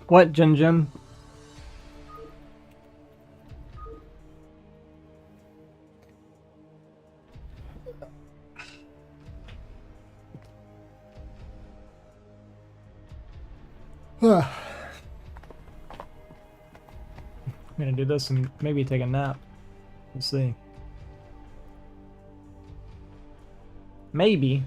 What, Jin Jin? I'm gonna do this and maybe take a nap. We'll see. Maybe.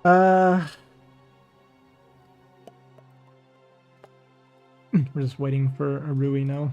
Uh, we're just waiting for a Rui now.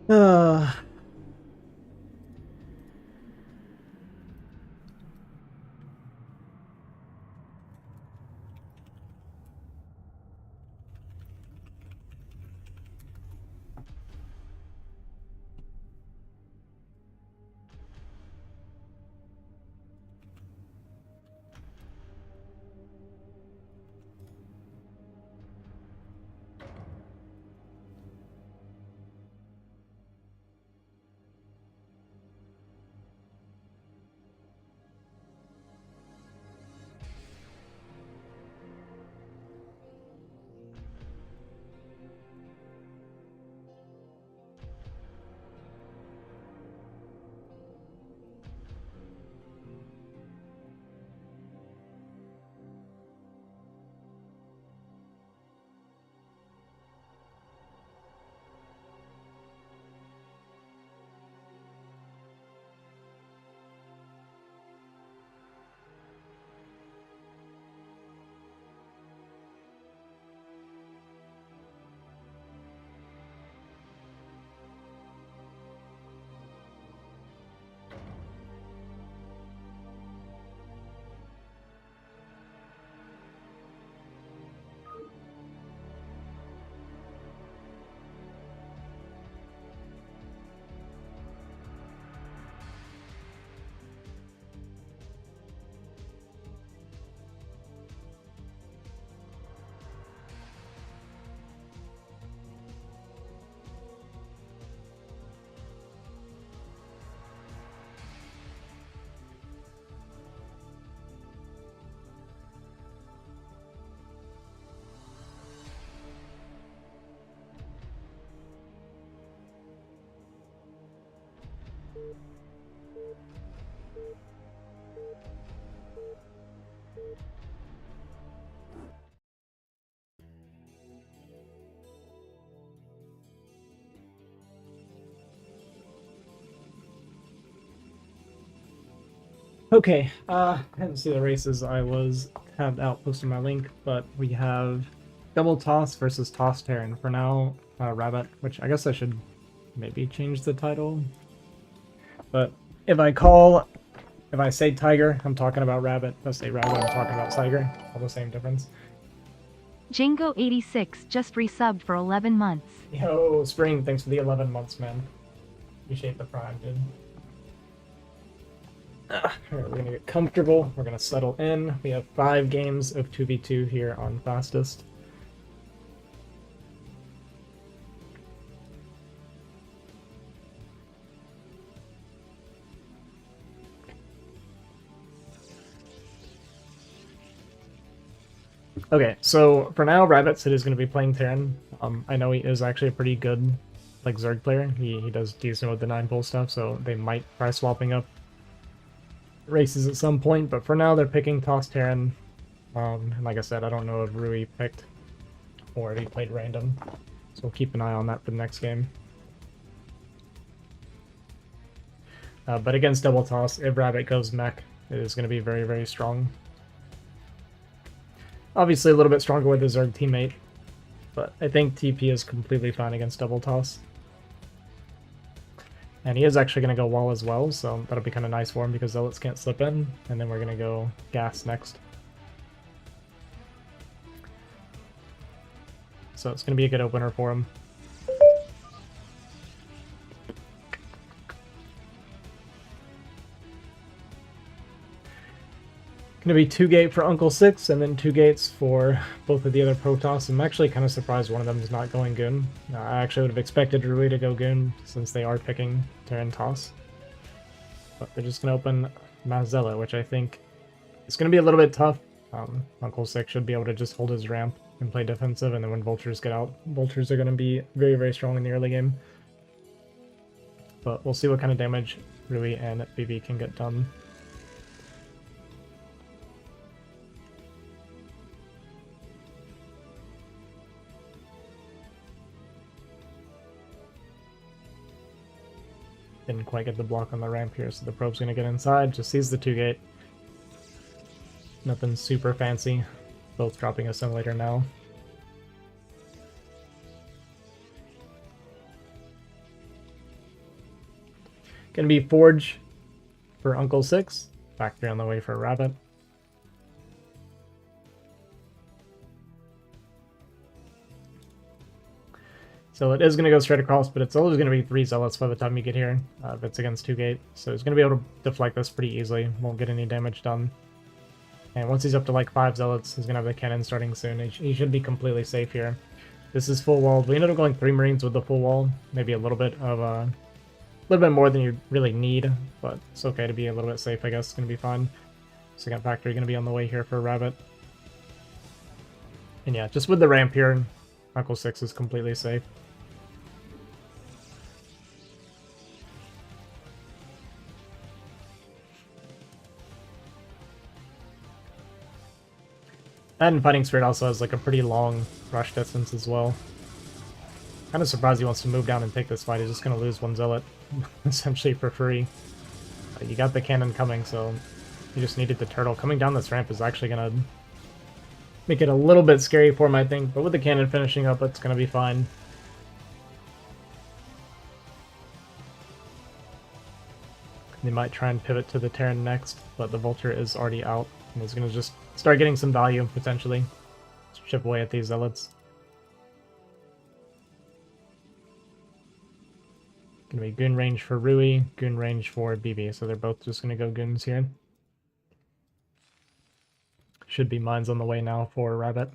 Uh, okay, I didn't see the races. I was tabbed out posting my link, but we have Double Toss versus Toss Terran. For now, Rabbit, which I guess I should maybe change the title. But if I say Tiger, I'm talking about Rabbit. If I say Rabbit, I'm talking about Tiger. All the same difference. Jingo86 just resubbed for 11 months. Yo, Spring, thanks for the 11 months, man. Appreciate the prime, dude. Alright, we're gonna get comfortable. We're gonna settle in. We have 5 games of 2v2 here on Fastest. Okay, so for now, Rabbit is going to be playing Terran. I know he is actually a pretty good like Zerg player. He does decent with the 9-pull stuff, so they might try swapping up races at some point, but for now they're picking Toss Terran. And like I said, I don't know if Rui picked or if he played random, so we'll keep an eye on that for the next game. But against Double Toss, if Rabbit goes mech, it is going to be very, very strong. Obviously a little bit stronger with his Zerg teammate, but I think TP is completely fine against Double Toss. And he is actually going to go wall as well, so that'll be kind of nice for him because Zealots can't slip in, and then we're going to go gas next. So it's going to be a good opener for him. Going to be 2 gate for Uncle 6, and then 2 gates for both of the other Protoss. I'm actually kind of surprised one of them is not going Goon. I actually would have expected Rui to go Goon, since they are picking Terran Toss. But they're just going to open Mazella, which I think is going to be a little bit tough. Uncle 6 should be able to just hold his ramp and play defensive, and then when Vultures get out, Vultures are going to be very, very strong in the early game. But we'll see what kind of damage Rui and BB can get done. Didn't quite get the block on the ramp here, so the probe's going to get inside. Just sees the 2 gate. Nothing super fancy. Both dropping Assimilator now. Gonna be Forge for Uncle 6. Factory on the way for Rabbit. So it is going to go straight across, but it's always going to be 3 Zealots by the time you get here, if it's against 2 gate. So he's going to be able to deflect this pretty easily, won't get any damage done. And once he's up to like 5 Zealots, he's going to have the cannon starting soon. He should be completely safe here. This is full walled. We ended up going 3 Marines with the full wall, maybe a little bit more than you really need, but it's okay to be a little bit safe, I guess. It's going to be fine. Second factory going to be on the way here for Rabbit. And yeah, just with the ramp here, Uncle 6 is completely safe. And Fighting Spirit also has like a pretty long rush distance as well. Kind of surprised he wants to move down and take this fight. He's just going to lose 1 Zealot, essentially for free. You got the cannon coming, so you just needed the turtle. Coming down this ramp is actually going to make it a little bit scary for him, I think. But with the cannon finishing up, it's going to be fine. They might try and pivot to the Terran next, but the Vulture is already out. And he's going to just start getting some value, potentially. Chip away at these Zealots. Going to be Goon range for Rui, Goon range for BB, so they're both just going to go Goons here. Should be mines on the way now for Rabbit.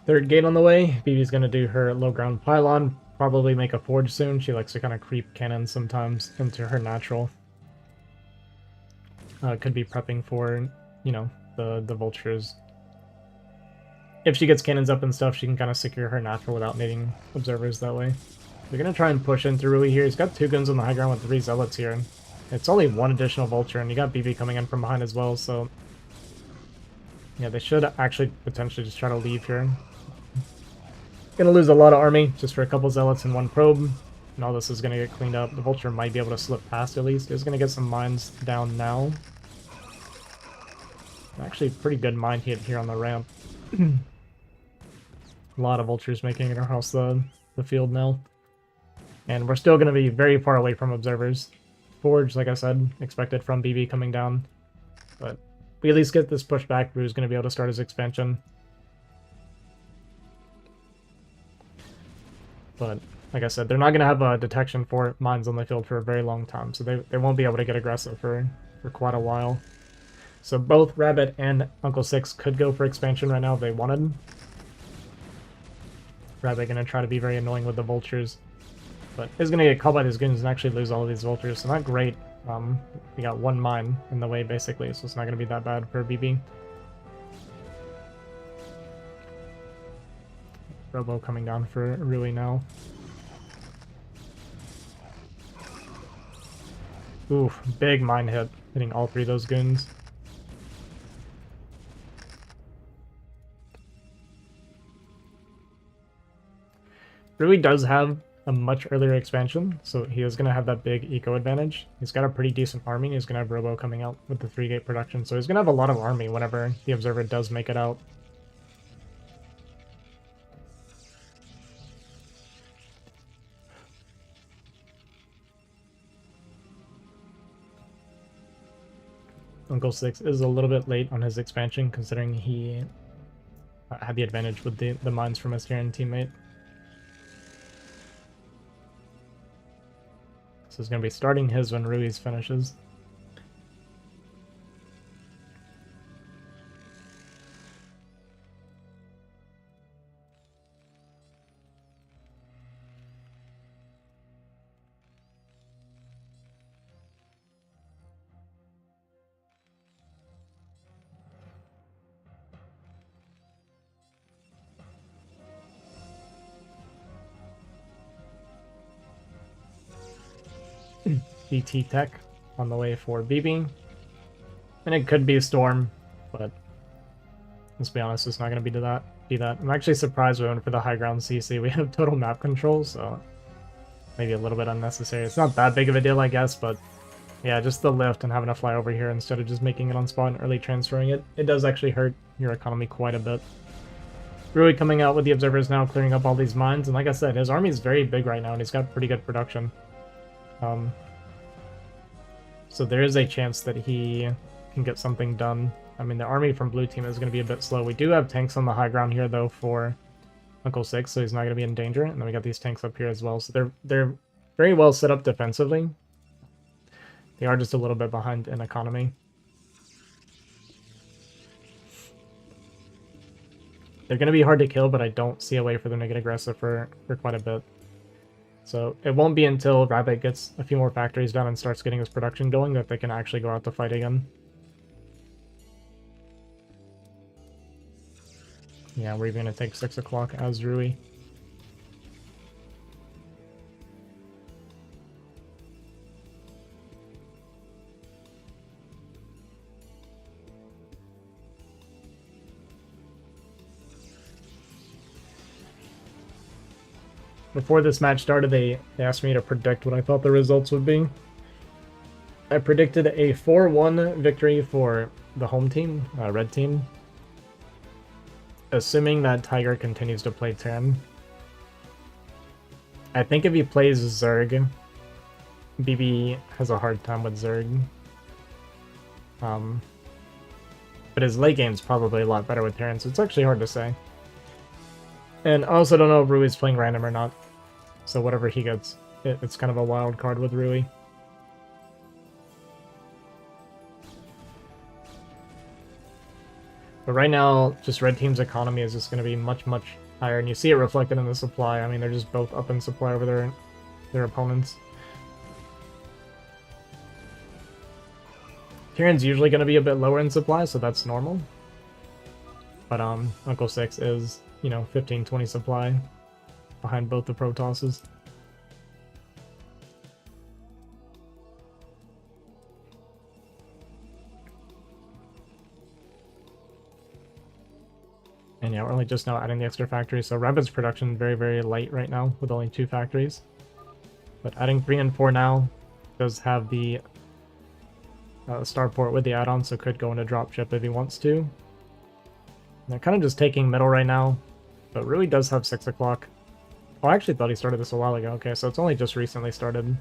Third gate on the way. BB's going to do her low ground pylon. Probably make a forge soon. She likes to kind of creep cannons sometimes into her natural. Could be prepping for, you know, the vultures. If she gets cannons up and stuff, she can kind of secure her natural without needing observers that way. We're going to try and push into Rui here. He's got 2 guns on the high ground with 3 Zealots here. It's only 1 additional vulture, and you got BB coming in from behind as well, so... yeah, they should actually potentially just try to leave here. Gonna lose a lot of army just for a couple Zealots and 1 probe, and all this is gonna get cleaned up. The Vulture might be able to slip past at least. He's gonna get some mines down now. Actually, pretty good mine hit here on the ramp. A lot of Vultures making it across the field now. And we're still gonna be very far away from observers. Forge, like I said, expected from BB coming down. But we at least get this push back. Ru's gonna be able to start his expansion. But, like I said, they're not going to have a detection for mines on the field for a very long time, so they won't be able to get aggressive for quite a while. So both Rabbit and Uncle 6 could go for expansion right now if they wanted. Rabbit going to try to be very annoying with the vultures, but is going to get caught by these goons and actually lose all of these vultures, so not great. We got 1 mine in the way, basically, so it's not going to be that bad for BB. Robo coming down for Rui now. Oof, big mine hit, hitting all 3 of those goons. Rui does have a much earlier expansion, so he is going to have that big eco advantage. He's got a pretty decent army, he's going to have Robo coming out with the 3-gate production, so he's going to have a lot of army whenever the Observer does make it out. Uncle 6 is a little bit late on his expansion, considering he had the advantage with the mines from his Terran teammate. So he's going to be starting his when Rui's finishes. DT Tech on the way for BB. And it could be a Storm, but let's be honest, it's not going to be that. I'm actually surprised we went for the high ground CC. We have total map control, so maybe a little bit unnecessary. It's not that big of a deal, I guess, but Yeah, just the lift and having to fly over here instead of just making it on spot and early transferring it. It does actually hurt your economy quite a bit. Rui coming out with the observers now, clearing up all these mines, and like I said, his army is very big right now, and he's got pretty good production. So there is a chance that he can get something done. I mean, the army from blue team is going to be a bit slow. We do have tanks on the high ground here, though, for Uncle Six, so he's not going to be in danger. And then we got these tanks up here as well, so they're very well set up defensively. They are just a little bit behind in economy. They're going to be hard to kill, but I don't see a way for them to get aggressive for quite a bit. So it won't be until Rabbit gets a few more factories done and starts getting his production going that they can actually go out to fight again. Yeah, we're even going to take 6 o'clock as Rui. Before this match started, they asked me to predict what I thought the results would be. I predicted a 4-1 victory for the home team, red team. Assuming that Tiger continues to play Terran. I think if he plays Zerg, BB has a hard time with Zerg. But his late game's probably a lot better with Terran, so it's actually hard to say. And I also don't know if Rui's playing random or not. So whatever he gets, it's kind of a wild card with Rui. But right now, just red team's economy is just going to be much, much higher. And you see it reflected in the supply. I mean, they're just both up in supply over their opponents. Tyrion's usually going to be a bit lower in supply, so that's normal. But Uncle Six is, you know, 15-20 supply behind both the Protosses. And yeah, we're only just now adding the extra factories, so Rabbit's production very, very light right now with only 2 factories. But adding 3 and 4 now does have the starport with the add-on, so could go into dropship if he wants to. And they're kind of just taking middle right now, but Rui does have 6 o'clock. Oh, I actually thought he started this a while ago. Okay, so it's only just recently started.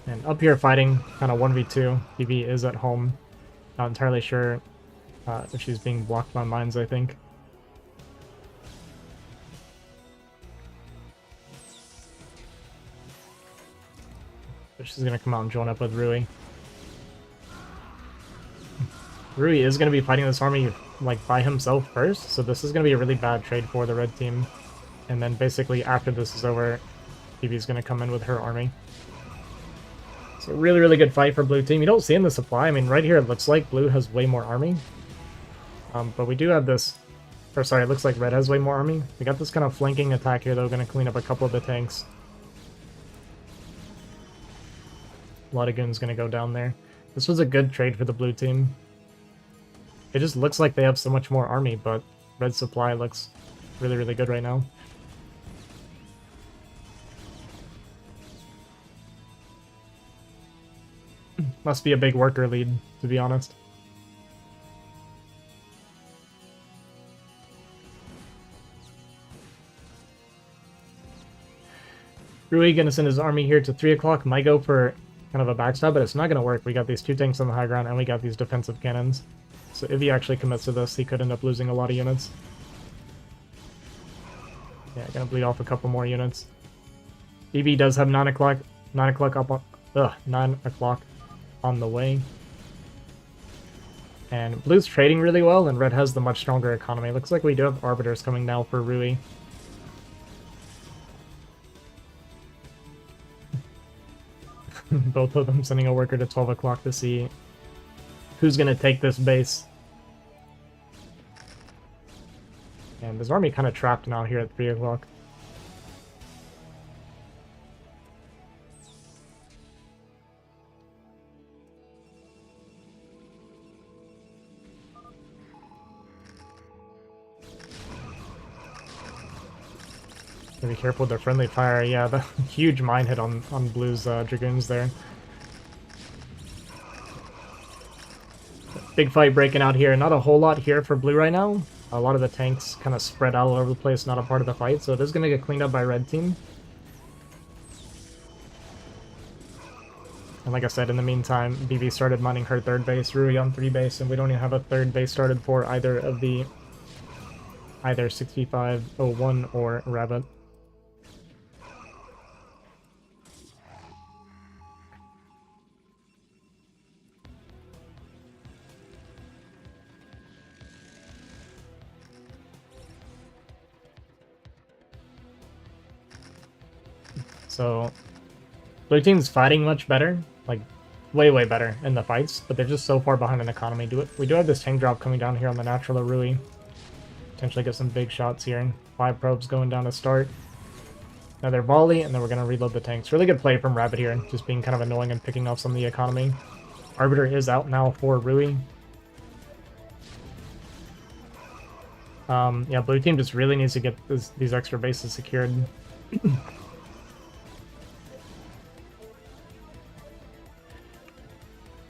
And up here fighting, kind of 1v2. BB is at home. Not entirely sure if she's being blocked by mines, I think. But she's going to come out and join up with Rui. Rui is going to be fighting this army like by himself first, so this is going to be a really bad trade for the red team. And then basically after this is over, BB's going to come in with her army. So really, really good fight for blue team. You don't see in the supply. I mean, right here it looks like blue has way more army. But we do have this... Or sorry, it looks like red has way more army. We got this kind of flanking attack here, though. Going to clean up a couple of the tanks. A lot of goons going to go down there. This was a good trade for the blue team. It just looks like they have so much more army, but red supply looks really, really good right now. Must be a big worker lead, to be honest. Rui gonna send his army here to 3 o'clock. Might go for kind of a backstab, but it's not gonna work. We got these 2 tanks on the high ground, and we got these defensive cannons. So if he actually commits to this, he could end up losing a lot of units. Yeah, gonna bleed off a couple more units. BB does have 9 o'clock. 9 o'clock up on... 9 o'clock on the way. And blue's trading really well, and red has the much stronger economy. Looks like we do have arbiters coming now for Rui. Both of them sending a worker to 12 o'clock to see who's going to take this base. And this army kind of trapped now here at 3 o'clock. Gotta be careful with their friendly fire. Yeah, the huge mine hit on Blue's Dragoons there. Big fight breaking out here. Not a whole lot here for Blue right now. A lot of the tanks kind of spread out all over the place, not a part of the fight, so it is going to get cleaned up by Red Team. And like I said, in the meantime, BB started mining her third base, Rui on 3 base, and we don't even have a third base started for either 6501 or Rabbit. So, Blue Team's fighting much better, like way better in the fights, but they're just so far behind in economy. We do have this tank drop coming down here on the natural of Rui. Potentially get some big shots here. 5 probes going down to start. Another volley, and then we're going to reload the tanks. Really good play from Rabbit here, just being kind of annoying and picking off some of the economy. Arbiter is out now for Rui. Yeah, Blue Team just really needs to get these extra bases secured.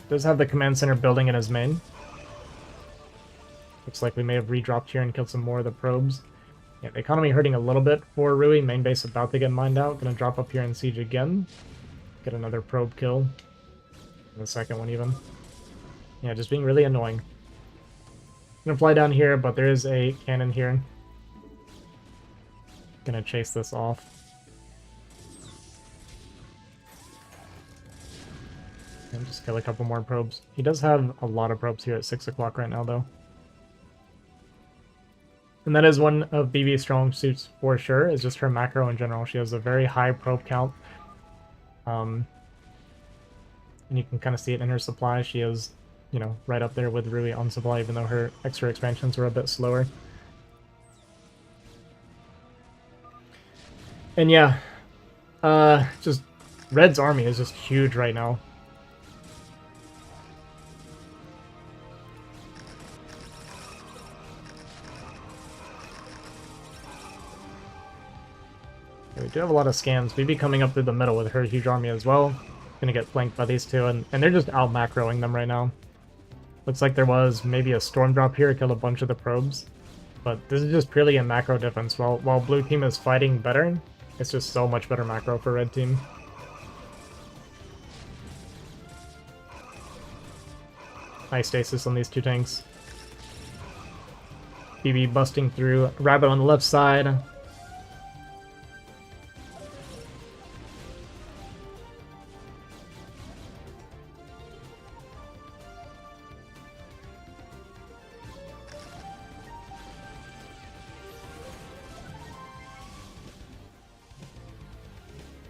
Does have the command center building in his main. Looks like we may have redropped here and killed some more of the probes. Yeah, the economy hurting a little bit for Rui. Main base about to get mined out. Gonna drop up here and siege again. Get another probe kill. The second one even. Yeah, just being really annoying. Gonna fly down here, but there is a cannon here. Gonna chase this off. And just kill a couple more probes. He does have a lot of probes here at 6 o'clock right now, though. And that is one of BB's strong suits for sure, is just her macro in general. She has a very high probe count. And you can kind of see it in her supply. She is, you know, right up there with Rui on supply, even though her extra expansions were a bit slower. And yeah, just Red's army is just huge right now. We do have a lot of scans. BB coming up through the middle with her huge army as well. Gonna get flanked by these two, and they're just out macroing them right now. Looks like there was maybe a storm drop here, killed a bunch of the probes. But this is just purely a macro difference. While Blue Team is fighting better, it's just so much better macro for Red Team. Nice stasis on these two tanks. BB busting through. Rabbit on the left side.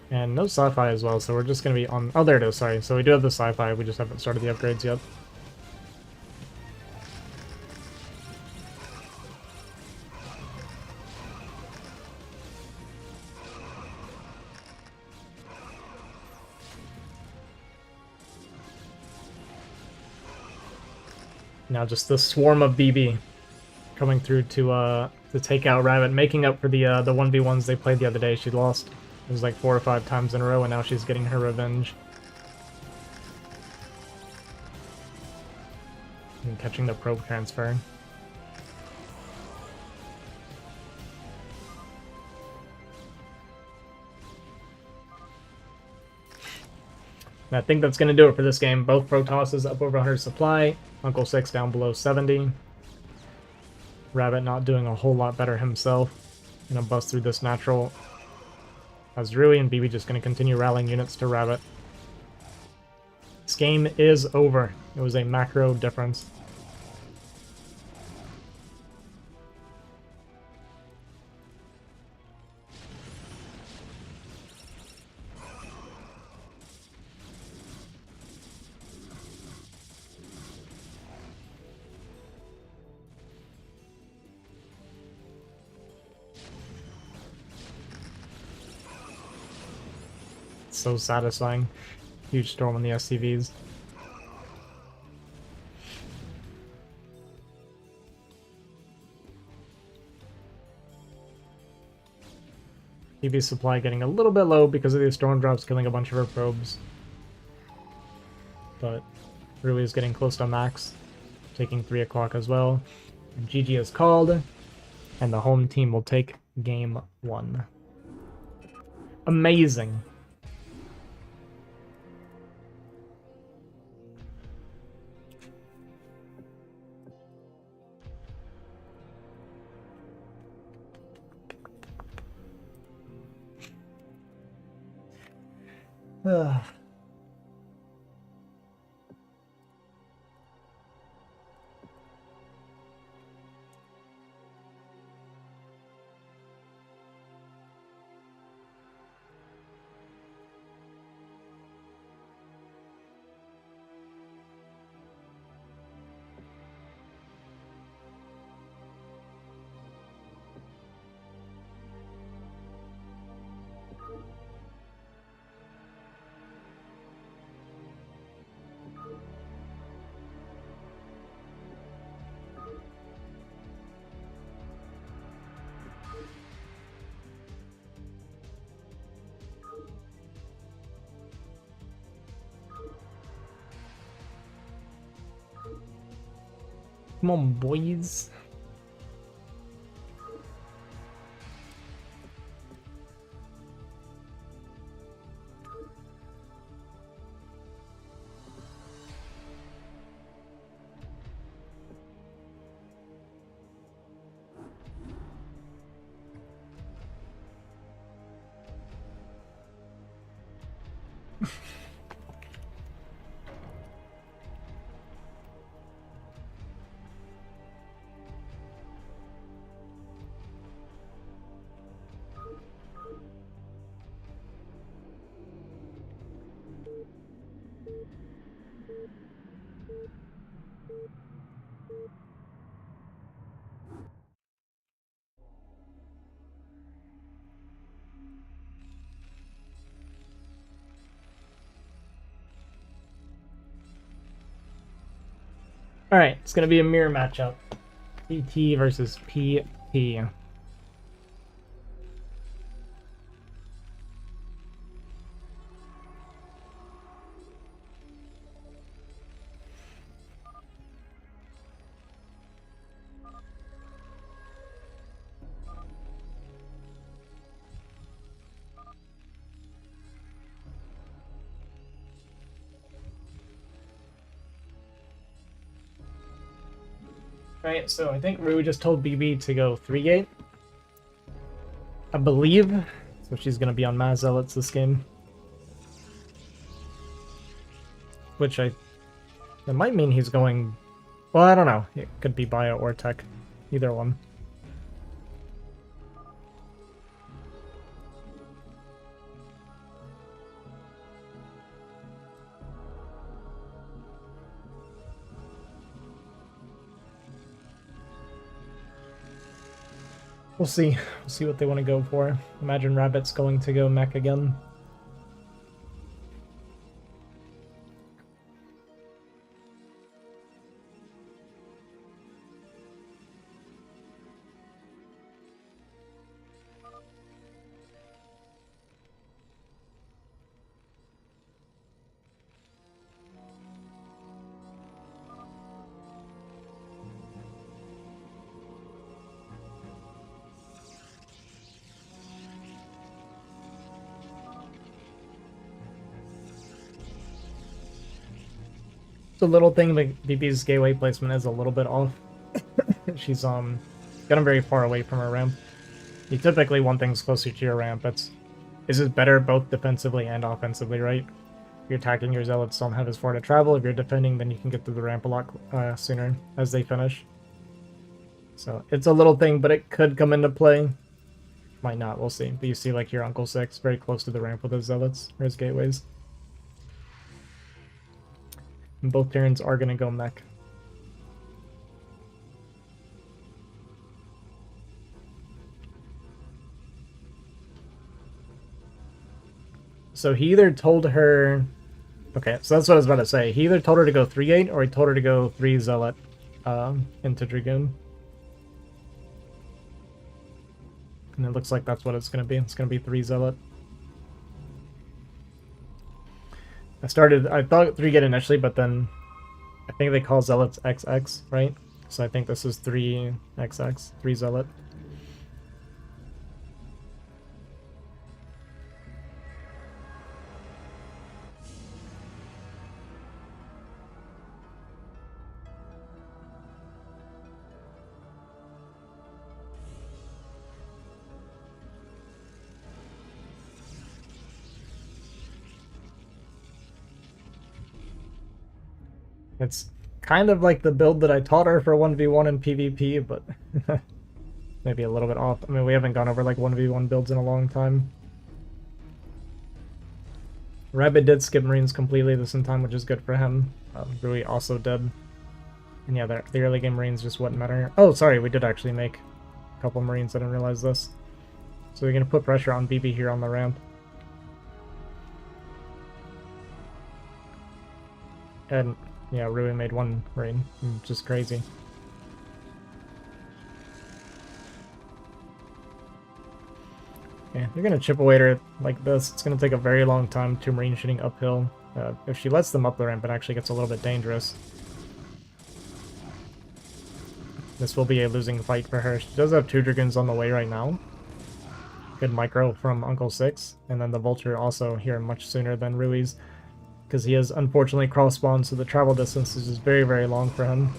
And no sci-fi as well, so we're just going to be on... Oh, there it is, sorry. So we do have the sci-fi, we just haven't started the upgrades yet. Now just the swarm of BB coming through to take out Rabbit, making up for the 1v1s they played the other day. She lost. It was like 4 or 5 times in a row, and now she's getting her revenge. And catching the probe transfer. And I think that's going to do it for this game. Both Protosses up over 100 supply. Uncle 6 down below 70. Rabbit not doing a whole lot better himself. Gonna bust through this natural. As Rui and BB just gonna continue rallying units to Rabbit. This game is over. It was a macro difference. So satisfying. Huge storm on the SCVs. BB supply getting a little bit low because of these storm drops killing a bunch of her probes. But Rui is getting close to max, taking 3 o'clock as well. And GG is called, and the home team will take game 1. Amazing. Ugh. Come on, boys. Alright, it's gonna be a mirror matchup. PT versus PT. Right, so I think Rui just told BB to go 3-gate. I believe. So she's gonna be on Maz Zealots this game. Which that might mean he's going... Well, I don't know. It could be Bio or Tech. Either one. We'll see. We'll see what they want to go for. Imagine Rabbit's going to go mech again. It's a little thing, like BB's gateway placement is a little bit off. She's gotten very far away from her ramp. You typically want things closer to your ramp. Is it better both defensively and offensively, right? If you're attacking, your zealots don't have as far to travel. If you're defending, then you can get to the ramp a lot sooner as they finish. So it's a little thing, but it could come into play. Might not, we'll see. But you see like your Uncle 6 very close to the ramp with his zealots, or his gateways. And both Terrans are going to go mech. So he either told her... Okay, so that's what I was about to say. He either told her to go 3-8 or he told her to go 3 Zealot into Dragoon. And it looks like that's what it's going to be. It's going to be 3 Zealot. I thought 3 Gate initially, but then I think they call Zealots XX, right? So I think this is 3XX, 3 Zealot. It's kind of like the build that I taught her for 1v1 and PvP, but maybe a little bit off. I mean, we haven't gone over like 1v1 builds in a long time. Rabbit did skip Marines completely this time, which is good for him. Rui also did. And yeah, the early game Marines just wouldn't matter. Oh, sorry, we did actually make a couple Marines. I didn't realize this. So we're going to put pressure on BB here on the ramp. And yeah, Rui made 1 Marine, which is crazy. Yeah, they're going to chip away at her like this. It's going to take a very long time, 2 Marines shooting uphill. If she lets them up the ramp, it actually gets a little bit dangerous. This will be a losing fight for her. She does have 2 Dragoons on the way right now. Good micro from Uncle 6. And then the Vulture also here much sooner than Rui's, because he is unfortunately cross-spawned, so the travel distance is just very, very long for him.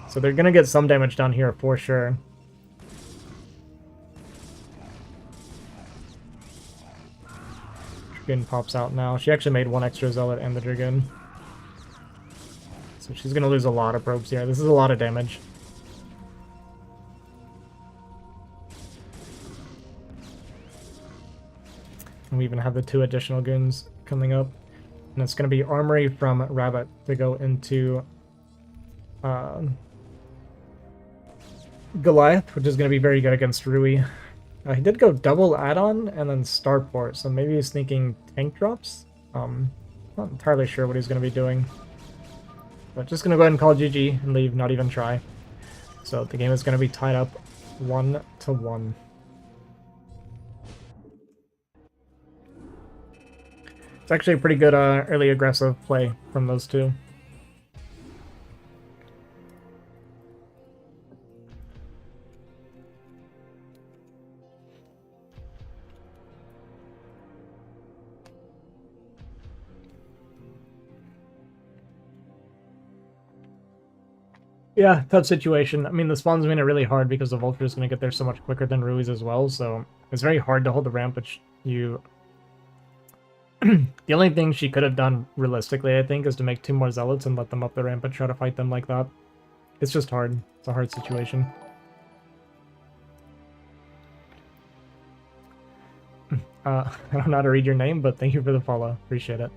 So they're going to get some damage down here for sure. Dragoon pops out now. She actually made 1 extra Zealot and the Dragoon. So she's going to lose a lot of probes here. This is a lot of damage. And we even have the 2 additional goons coming up. And it's going to be Armory from Rabbit to go into Goliath, which is going to be very good against Rui. He did go double add-on and then Starport, so maybe he's sneaking tank drops. Not entirely sure what he's going to be doing. But just going to go ahead and call GG and leave, not even try. So the game is going to be tied up 1-1. It's actually a pretty good early aggressive play from those 2. Yeah, tough situation. I mean, the spawn's made it really hard because the Vulture is going to get there so much quicker than Rui's as well, so it's very hard to hold the ramp, which you... The only thing she could have done, realistically, I think, is to make 2 more Zealots and let them up the ramp and try to fight them like that. It's just hard. It's a hard situation. I don't know how to read your name, but thank you for the follow. Appreciate it.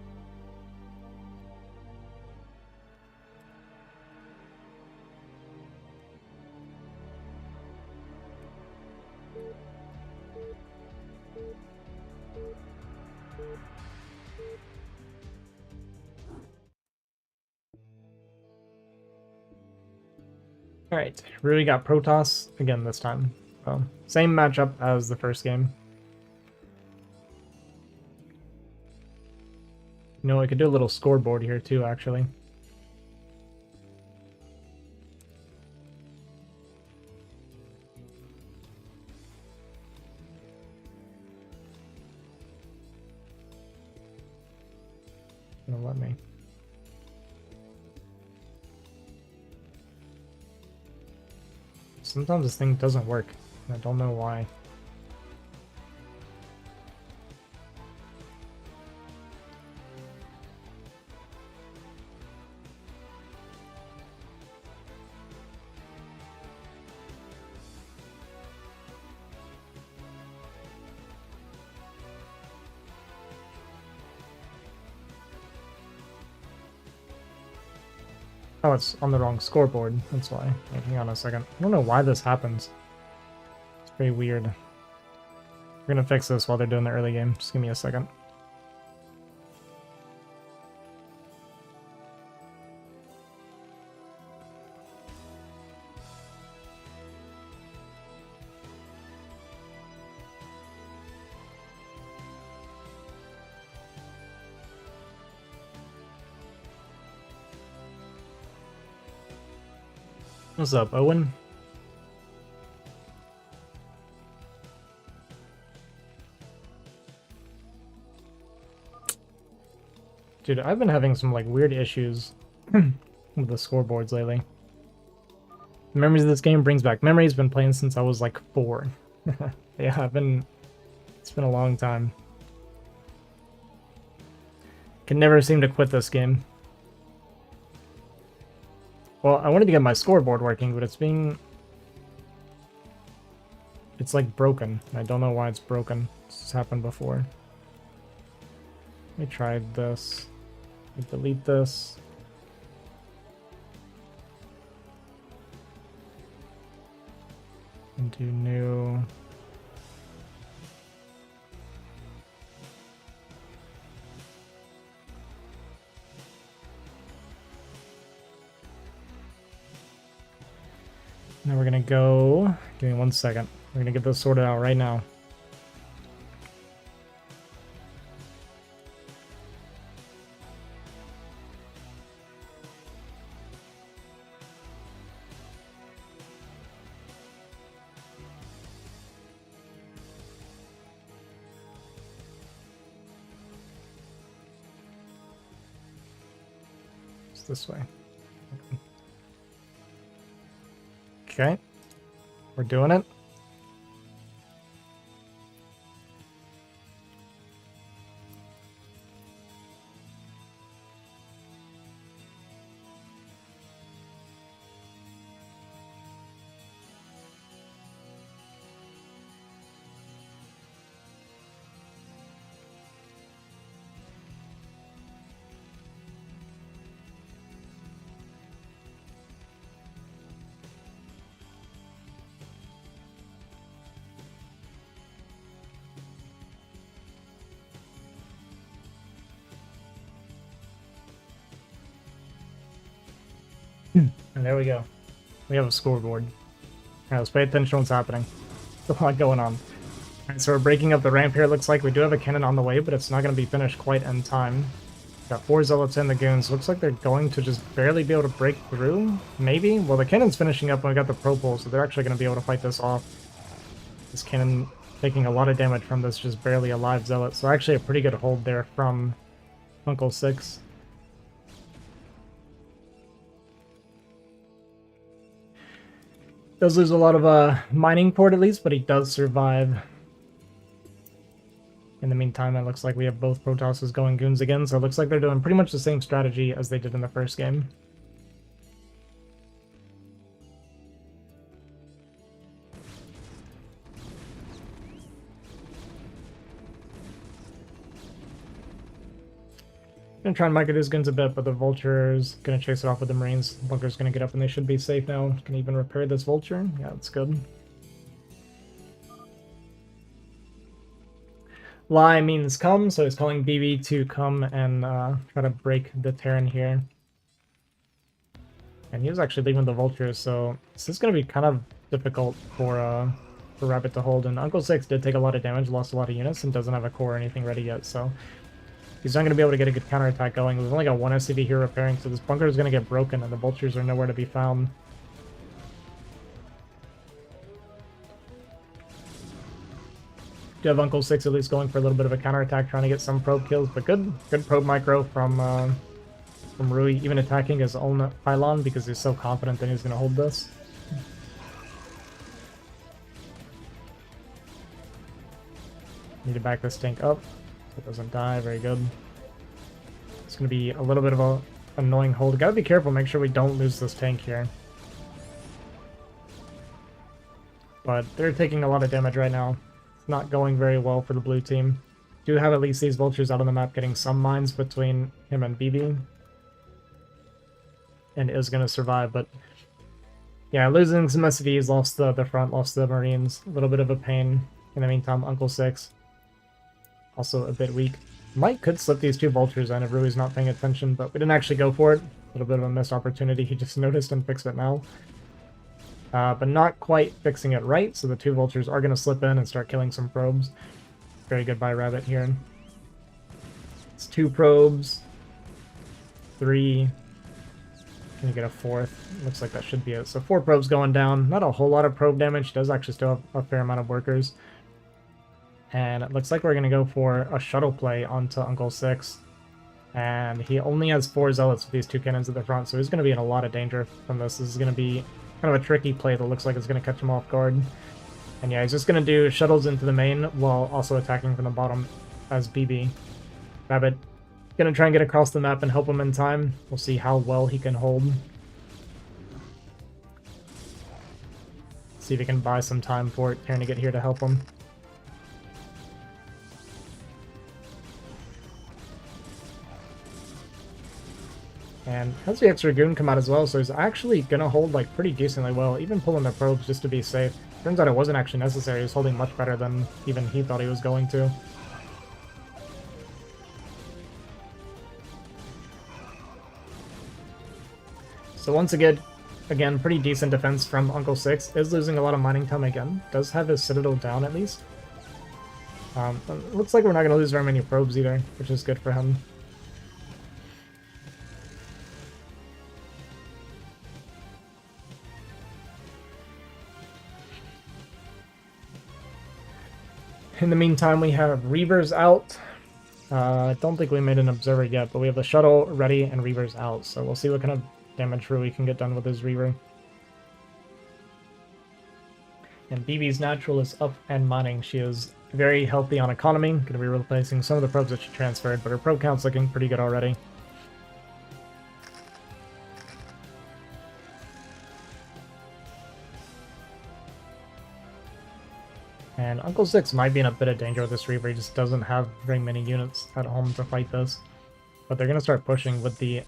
Alright, Rui got Protoss again this time. So, same matchup as the first game. You know, I could do a little scoreboard here too, actually. Gonna let me. Sometimes this thing doesn't work. I don't know why. Oh, it's on the wrong scoreboard. That's why. Wait, hang on a second. I don't know why this happens. It's very weird. We're gonna fix this while they're doing the early game. Just give me a second. What's up, Owen? Dude, I've been having some like weird issues with the scoreboards lately. The memories of this game brings back memories. Been playing since I was like 4. Yeah, it's been a long time. Can never seem to quit this game. Well, I wanted to get my scoreboard working, but it's like broken. I don't know why it's broken. This has happened before. Let me try this. Let me delete this. And do new. Now we're gonna go. Give me 1 second. We're gonna get this sorted out right now. It's this way. Okay. We're doing it. And there we go. We have a scoreboard. Alright, let's pay attention to what's happening. There's a lot going on. Alright, so we're breaking up the ramp here. It looks like we do have a cannon on the way, but it's not going to be finished quite in time. Got 4 zealots in the goons. Looks like they're going to just barely be able to break through. Maybe? Well, the cannon's finishing up and we got the propole, so they're actually going to be able to fight this off. This cannon taking a lot of damage from this just barely alive zealot. So actually a pretty good hold there from Uncle Six. Does lose a lot of mining port at least, but he does survive. In the meantime, it looks like we have both Protosses going goons again, so it looks like they're doing pretty much the same strategy as they did in the first game. Gonna try and micro these guns a bit, but the Vulture's gonna chase it off with the Marines. The Bunker's gonna get up and they should be safe now. Can even repair this Vulture. Yeah, that's good. Lie means come, so he's calling BB to come and try to break the Terran here. And he was actually leaving the Vultures, so this is gonna be kind of difficult for Rabbit to hold. And Uncle Six did take a lot of damage, lost a lot of units, and doesn't have a core or anything ready yet, so he's not going to be able to get a good counterattack going. We've only got 1 SCV here repairing, so this bunker is going to get broken, and the Vultures are nowhere to be found. Do have Uncle Six at least going for a little bit of a counterattack, trying to get some probe kills, but good probe micro from Rui, even attacking his own pylon because he's so confident that he's going to hold this. Need to back this tank up. It doesn't die, very good. It's going to be a little bit of a annoying hold. Gotta be careful, make sure we don't lose this tank here. But they're taking a lot of damage right now. It's not going very well for the blue team. Do have at least these Vultures out on the map getting some mines between him and BB. And is going to survive, but yeah, losing some SCVs, lost the front, lost the Marines. A little bit of a pain. In the meantime, Uncle Six also a bit weak. Mike could slip these 2 Vultures in if Rui's not paying attention, but we didn't actually go for it. A little bit of a missed opportunity. He just noticed and fixed it now. But not quite fixing it right, so the 2 Vultures are going to slip in and start killing some probes. Very good by Rabbit here. It's 2 probes. 3. Can you get a fourth? Looks like that should be it. So 4 probes going down. Not a whole lot of probe damage. He does actually still have a fair amount of workers. And it looks like we're going to go for a shuttle play onto Uncle 6. And he only has 4 zealots with these 2 cannons at the front, so he's going to be in a lot of danger from this. This is going to be kind of a tricky play that looks like it's going to catch him off guard. And yeah, he's just going to do shuttles into the main while also attacking from the bottom as BB. Rabbit going to try and get across the map and help him in time. We'll see how well he can hold. See if he can buy some time for it, trying to get here to help him. And has the extra goon come out as well, so he's actually going to hold like pretty decently well, even pulling the probes just to be safe. Turns out it wasn't actually necessary. He was holding much better than even he thought he was going to. So once again, pretty decent defense from Uncle 6. Is losing a lot of mining time again. Does have his citadel down at least. Looks like we're not going to lose very many probes either, which is good for him. In the meantime, we have Reavers out. I don't think we made an observer yet, but we have the shuttle ready and Reavers out. So we'll see what kind of damage Rui can get done with his Reaver. And BB's natural is up and mining. She is very healthy on economy. Going to be replacing some of the probes that she transferred, but her probe count's looking pretty good already. And Uncle 6 might be in a bit of danger with this Reaver. He just doesn't have very many units at home to fight this. But they're going to start pushing with the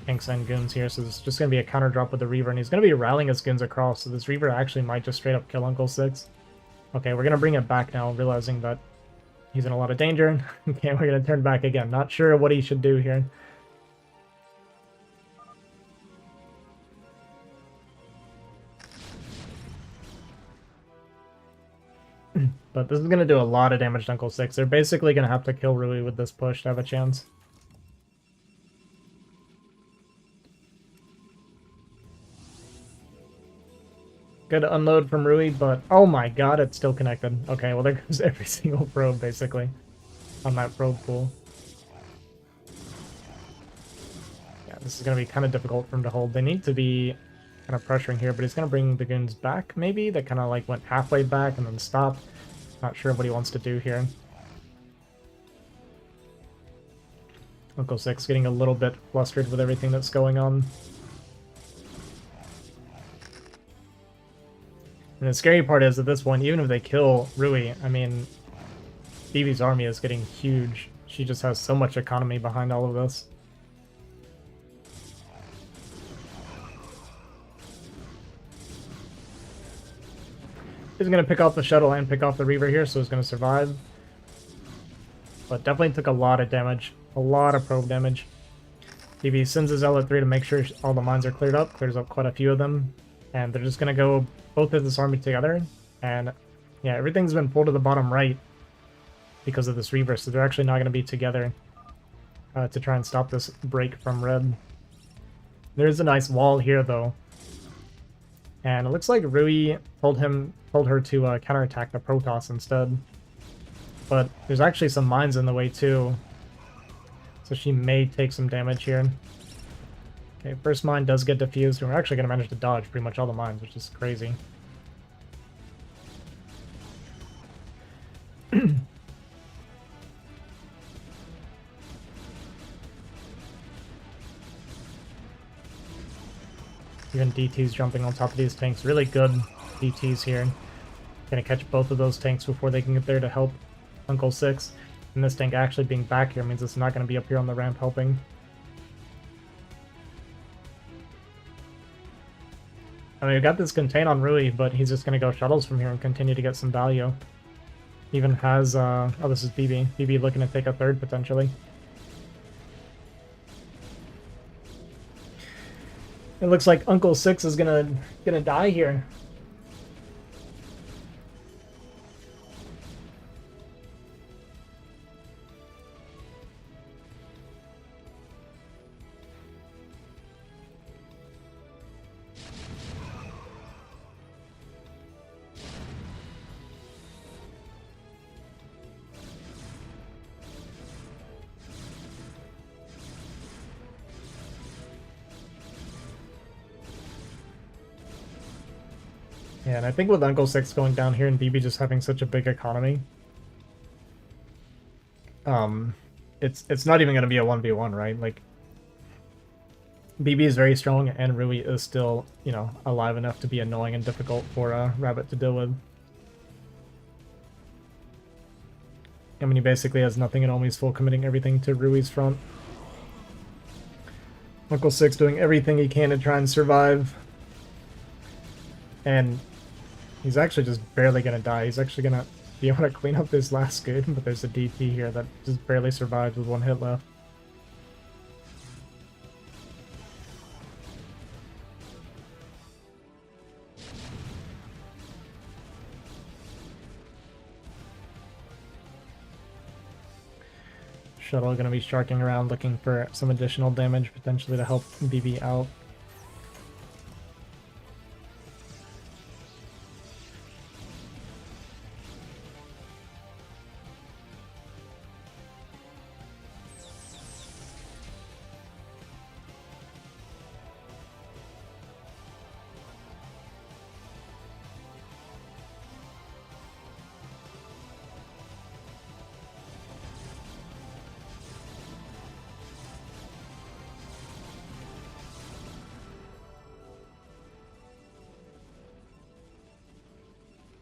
tanks and goons here, so it's just going to be a counter drop with the Reaver, and he's going to be rallying his goons across, so this Reaver actually might just straight up kill Uncle 6. Okay, we're going to bring it back now, realizing that he's in a lot of danger. Okay, we're going to turn back again. Not sure what he should do here. But this is going to do a lot of damage to Uncle 6. They're basically going to have to kill Rui with this push to have a chance. Good unload from Rui, but oh my god, it's still connected. Okay, well there goes every single probe, basically, on that probe pool. Yeah, this is going to be kind of difficult for him to hold. They need to be kind of pressuring here, but he's going to bring the goons back, maybe? That kind of like went halfway back and then stopped. Not sure what he wants to do here. Uncle 6 getting a little bit flustered with everything that's going on. And the scary part is, at this point, even if they kill Rui, I mean, BB's army is getting huge. She just has so much economy behind all of this. He's going to pick off the shuttle and pick off the Reaver here, so he's going to survive. But definitely took a lot of damage. A lot of probe damage. BB sends his Zealot 3 to make sure all the mines are cleared up. Clears up quite a few of them. And they're just going to go both of this army together. And yeah, everything's been pulled to the bottom right because of this Reaver. So they're actually not going to be together to try and stop this break from red. There's a nice wall here, though. And it looks like Rui told her to counterattack the Protoss instead. But there's actually some mines in the way too. So she may take some damage here. Okay, first mine does get defused, and we're actually going to manage to dodge pretty much all the mines, which is crazy. Even DT's jumping on top of these tanks. Really good DTs here. Gonna catch both of those tanks before they can get there to help Uncle 6. And this tank actually being back here means it's not going to be up here on the ramp helping. I mean, we've got this contain on Rui, but he's just going to go shuttles from here and continue to get some value. Even has, oh, this is BB. BB looking to take a third, potentially. It looks like Uncle 6 is gonna die here. Yeah, and I think with Uncle 6 going down here and BB just having such a big economy, it's not even going to be a 1v1, right? Like, BB is very strong, and Rui is still, you know, alive enough to be annoying and difficult for Rabbit to deal with. I mean, he basically has nothing and always full committing everything to Rui's front. Uncle 6 doing everything he can to try and survive. And he's actually just barely going to die. He's actually going to be able to clean up this last scoop, but there's a DP here that just barely survived with 1 hit left. Shuttle going to be sharking around looking for some additional damage potentially to help BB out.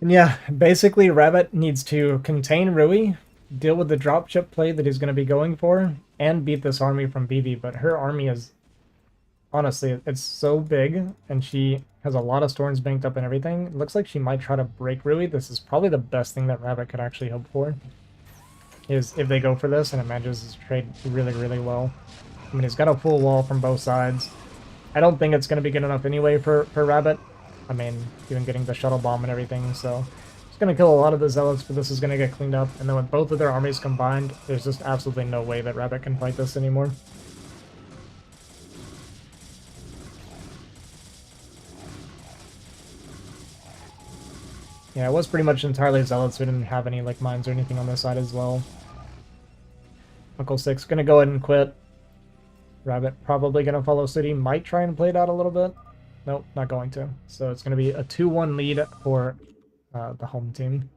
And yeah, basically Rabbit needs to contain Rui, deal with the dropship play that he's going to be going for, and beat this army from BB. But her army is, honestly, it's so big, and she has a lot of storms banked up and everything. It looks like she might try to break Rui. This is probably the best thing that Rabbit could actually hope for, is if they go for this, and it manages to trade really, really well. I mean, he's got a full wall from both sides. I don't think it's going to be good enough anyway for Rabbit. I mean, even getting the shuttle bomb and everything, so it's going to kill a lot of the zealots, but this is going to get cleaned up. And then with both of their armies combined, there's just absolutely no way that Rabbit can fight this anymore. Yeah, it was pretty much entirely zealots. We didn't have any like mines or anything on this side as well. Uncle 6 going to go ahead and quit. Rabbit probably going to follow City. Might try and play it out a little bit. Nope, not going to. So it's going to be a 2-1 lead for the home team.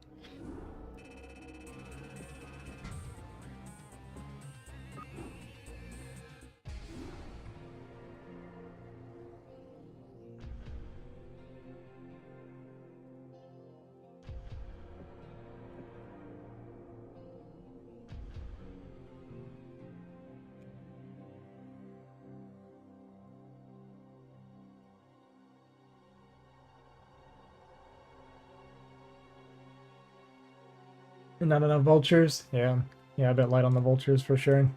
Not enough vultures? Yeah. Yeah, a bit light on the vultures for sure.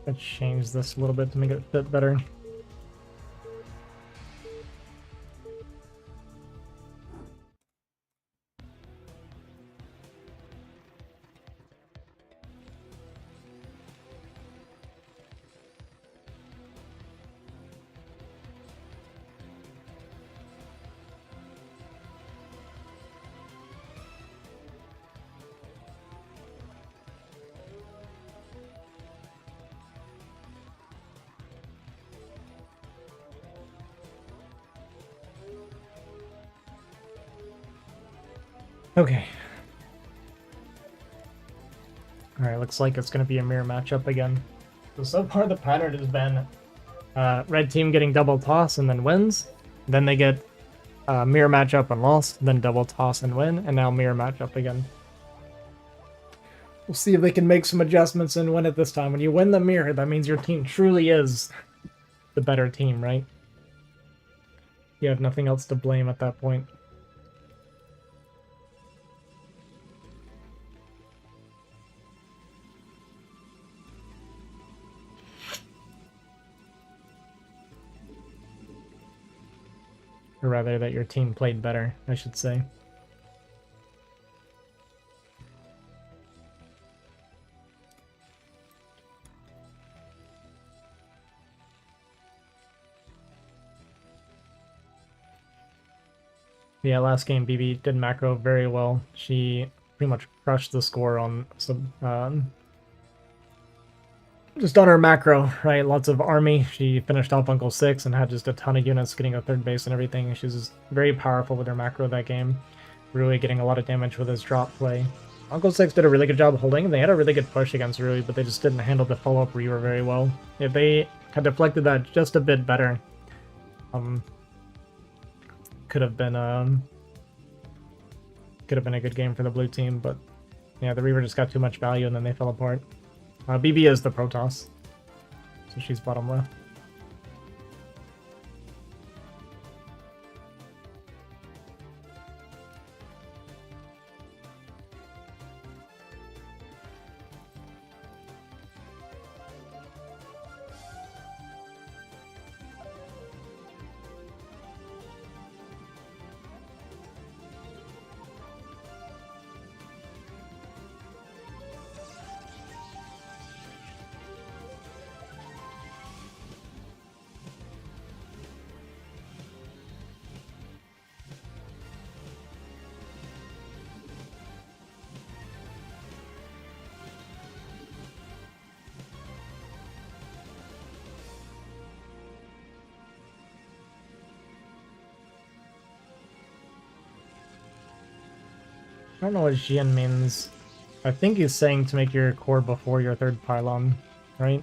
Let's change this a little bit to make it fit better. Okay. Alright, looks like it's going to be a mirror matchup again. So far the pattern has been red team getting double toss and then wins. Then they get mirror matchup and lost, then double toss and win, and now mirror matchup again. We'll see if they can make some adjustments and win it this time. When you win the mirror, that means your team truly is the better team, right? You have nothing else to blame at that point. Or rather, that your team played better, I should say. Yeah, last game BB did macro very well. She pretty much crushed the score on some just on her macro, right? Lots of army. She finished off Uncle 6 and had just a ton of units getting a third base and everything. She was just very powerful with her macro that game. Rui getting a lot of damage with his drop play. Uncle 6 did a really good job of holding. They had a really good push against Rui, but they just didn't handle the follow-up Reaver very well. If they had deflected that just a bit better, could have been a good game for the blue team, but yeah, the Reaver just got too much value and then they fell apart. BB is the Protoss, so she's bottom left. I don't know what Jian means. I think he's saying to make your core before your third pylon, right?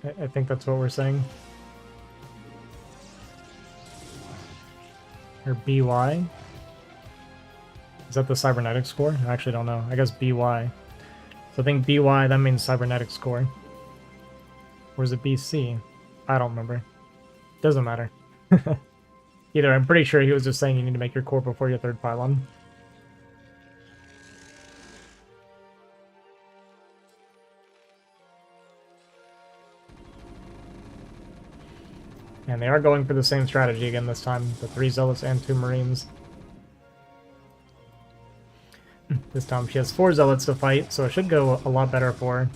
I think that's what we're saying. Or BY? Is that the cybernetics core? I actually don't know. I guess BY. So I think BY, that means cybernetics core. Or is it BC? I don't remember. Doesn't matter. Either, I'm pretty sure he was just saying you need to make your core before your third pylon. And they are going for the same strategy again this time. The 3 Zealots and 2 Marines. This time she has 4 Zealots to fight, so it should go a lot better for her.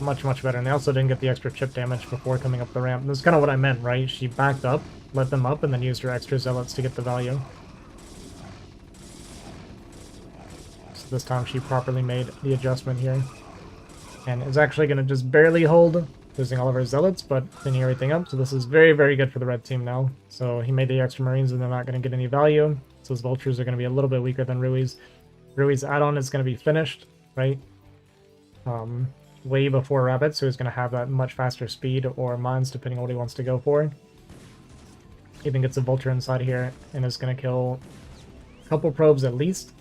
Much, much better. And they also didn't get the extra chip damage before coming up the ramp. This is kind of what I meant, right? She backed up, let them up, and then used her extra Zealots to get the value. So this time she properly made the adjustment here. And is actually going to just barely hold, losing all of her Zealots, but cleaning everything up. So this is very, very good for the red team now. So he made the extra Marines and they're not going to get any value. So his Vultures are going to be a little bit weaker than Rui's. Rui's add-on is going to be finished, right? Way before Rabbit, so he's going to have that much faster speed or mines, depending on what he wants to go for. Even gets a Vulture inside here, and is going to kill a couple probes at least.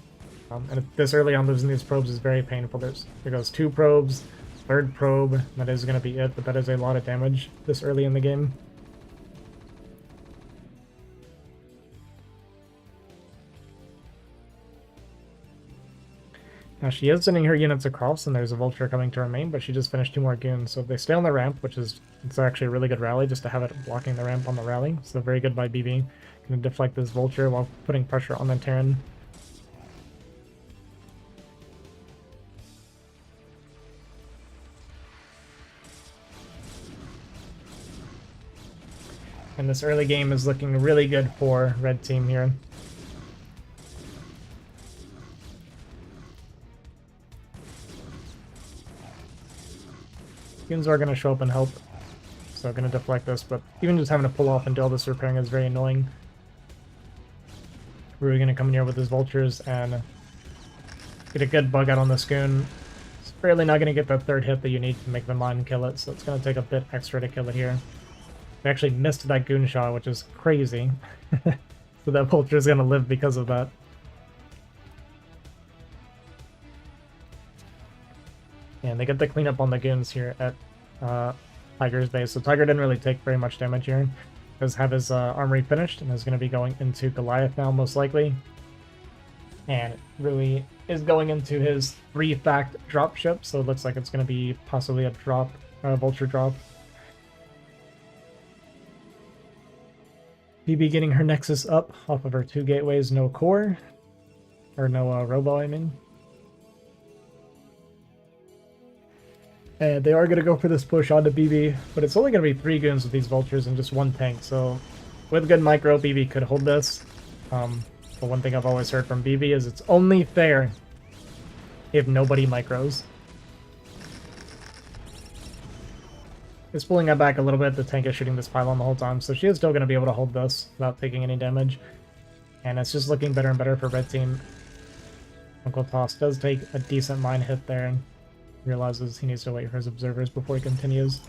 And this early on, losing these probes is very painful. There goes 2 probes, 3rd probe, that is going to be it, but that is a lot of damage this early in the game. Now she is sending her units across, and there's a Vulture coming to her main, but she just finished 2 more goons. So if they stay on the ramp, which is it's actually a really good rally, just to have it blocking the ramp on the rally. So very good by BB. Gonna deflect this Vulture while putting pressure on the Terran. And this early game is looking really good for red team here. Goons are going to show up and help, so going to deflect this, but even just having to pull off and do all this repairing is very annoying. We're going to come in here with his Vultures and get a good bug out on this goon. It's barely not going to get that 3rd hit that you need to make the mine kill it, so it's going to take a bit extra to kill it here. We actually missed that goon shot, which is crazy. So that Vulture is going to live because of that. And they get the cleanup on the goons here at Tiger's base. So Tiger didn't really take very much damage here. He does have his armory finished and is going to be going into Goliath now, most likely. And Rui is going into his 3-fact drop ship, so it looks like it's going to be possibly a drop, Vulture drop. BB getting her Nexus up off of her 2 gateways, no core. Or no robo, I mean. And they are going to go for this push onto BB, but it's only going to be 3 goons with these vultures and just 1 tank, so with good micro, BB could hold this. But one thing I've always heard from BB is it's only fair if nobody micros. It's pulling that back a little bit. The tank is shooting this pylon the whole time, so she is still going to be able to hold this without taking any damage. And it's just looking better and better for red team. Uncle Toss does take a decent mine hit there and realizes he needs to wait for his observers before he continues.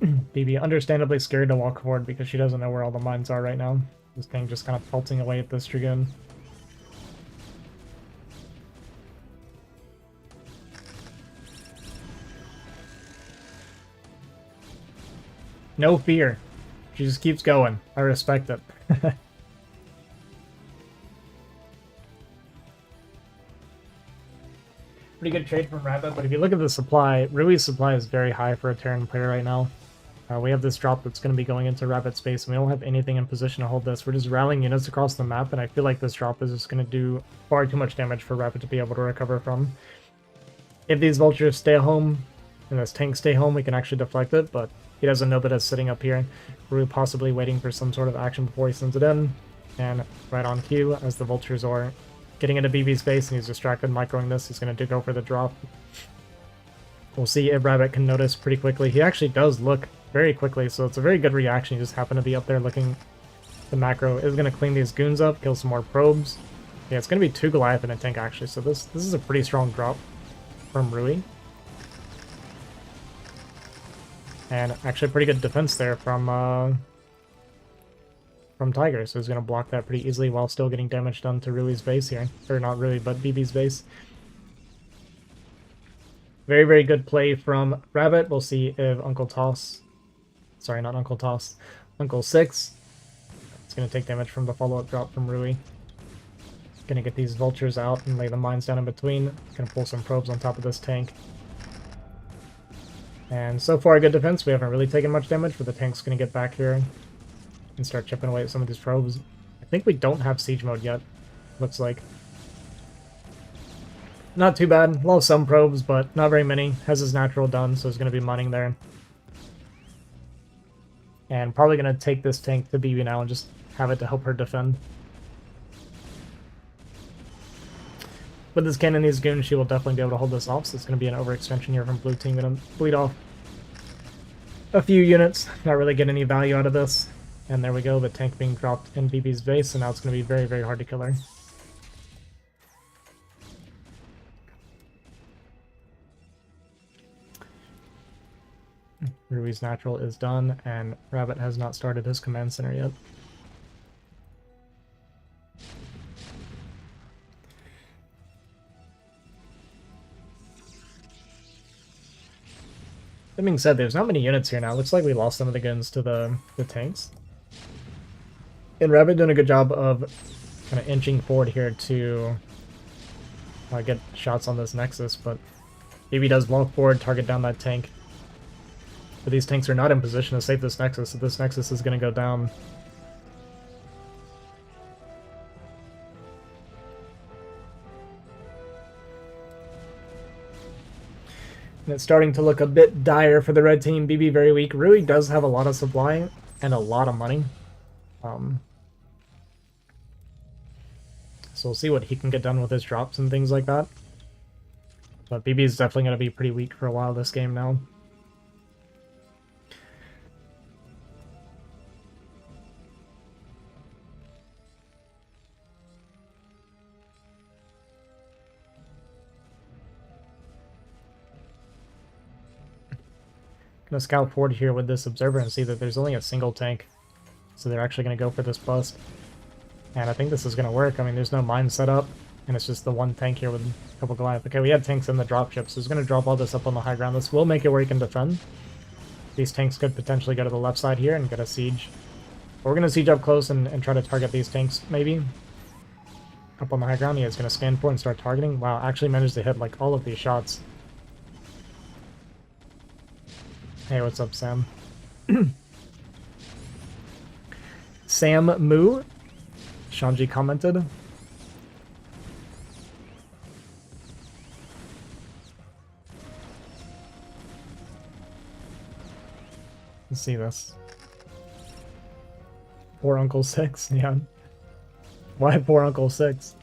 BB understandably scared to walk forward because she doesn't know where all the mines are right now. This thing just kind of pelting away at this Dragoon. No fear. She just keeps going. I respect it. Pretty good trade from Rabbit, but if you look at the supply, Rui's supply is very high for a Terran player right now. We have this drop that's going to be going into Rabbit space, and we don't have anything in position to hold this. We're just rallying units across the map, and I feel like this drop is just going to do far too much damage for Rabbit to be able to recover from. If these vultures stay home, and this tank stay home, we can actually deflect it, but he doesn't know that it's sitting up here. We're possibly waiting for some sort of action before he sends it in, and right on cue, as the vultures are getting into BB's space and he's distracted microing this, he's going to go for the drop. We'll see if Rabbit can notice pretty quickly. He actually does look very quickly, so it's a very good reaction. He just happened to be up there looking. The macro is going to clean these goons up, kill some more probes. Yeah, it's going to be 2 Goliath in a tank actually, so this is a pretty strong drop from Rui. And actually pretty good defense there from Tiger, so he's going to block that pretty easily while still getting damage done to Rui's base here. Or not Rui, but BB's base. Very, very good play from Rabbit. We'll see if Uncle Toss... Sorry, not Uncle Toss. Uncle Six. It's going to take damage from the follow-up drop from Rui. Going to get these vultures out and lay the mines down in between. Going to pull some probes on top of this tank. And so far, a good defense. We haven't really taken much damage, but the tank's going to get back here and start chipping away at some of these probes. I think we don't have siege mode yet, looks like. Not too bad. Lost some probes, but not very many. Has his natural done, so he's going to be mining there. And probably going to take this tank to BB now and just have it to help her defend. With this cannon, these goons, she will definitely be able to hold this off, so it's going to be an overextension here from blue team. Going to bleed off a few units, not really get any value out of this. And there we go, the tank being dropped in BB's base, and now it's going to be very, very hard to kill her. Rui's natural is done, and Rabbit has not started his command center yet. That being said, there's not many units here now. Looks like we lost some of the guns to the tanks. And Rabbit doing a good job of kind of inching forward here to get shots on this Nexus, but BB does walk forward, target down that tank. But these tanks are not in position to save this Nexus, so this Nexus is going to go down. And it's starting to look a bit dire for the red team. BB very weak. Rui does have a lot of supply and a lot of money. So we'll see what he can get done with his drops and things like that. But BB is definitely going to be pretty weak for a while this game now. Gonna scout forward here with this observer and see that there's only a single tank. So they're actually going to go for this bust. And I think this is going to work. I mean, there's no mine set up, and it's just the one tank here with a couple Goliath. Okay, we had tanks in the dropship, so he's going to drop all this up on the high ground. This will make it where he can defend. These tanks could potentially go to the left side here and get a siege. But we're going to siege up close and try to target these tanks, maybe. Up on the high ground, he is going to scan for and start targeting. Wow, actually managed to hit like all of these shots. Hey, what's up, Sam? Sam Moo. Shanji commented. Let's see this. Poor Uncle Six, yeah. Why poor Uncle Six?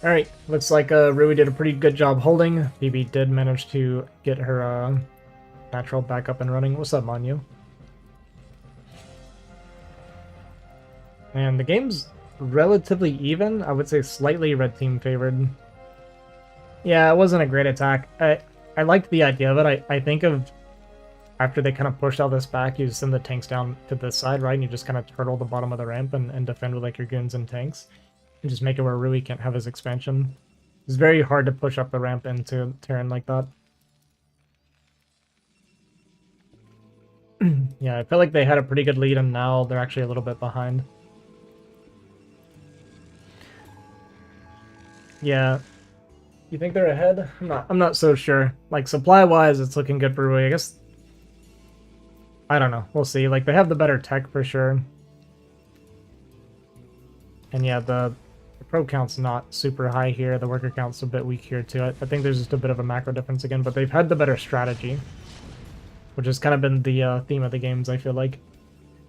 Alright, looks like Rui did a pretty good job holding. BB did manage to get her natural back up and running. What's up, Manu? And the game's relatively even. I would say slightly red team favored. Yeah, it wasn't a great attack. I liked the idea of it. I think of after they kind of pushed all this back, you send the tanks down to this side, right? And you just kind of turtle the bottom of the ramp and defend with like your goons and tanks. And just make it where Rui can't have his expansion. It's very hard to push up the ramp into Terran like that. Yeah, I feel like they had a pretty good lead and now they're actually a little bit behind. Yeah. You think they're ahead? I'm not so sure. Like supply-wise, it's looking good for Rui. I guess I don't know. We'll see. Like they have the better tech for sure. And yeah, the pro count's not super high here. The worker count's a bit weak here too. I think there's just a bit of a macro difference again, but they've had the better strategy, which has kind of been the theme of the games, I feel like.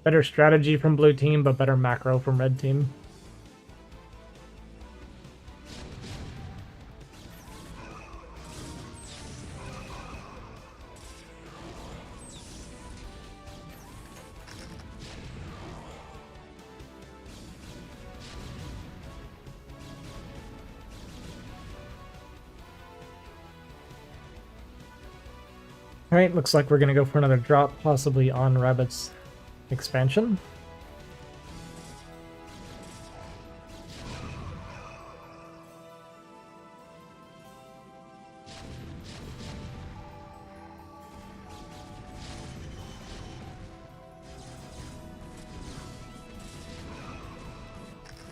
Better strategy from blue team, but better macro from red team. Alright, looks like we're gonna go for another drop, possibly on Rabbit's expansion.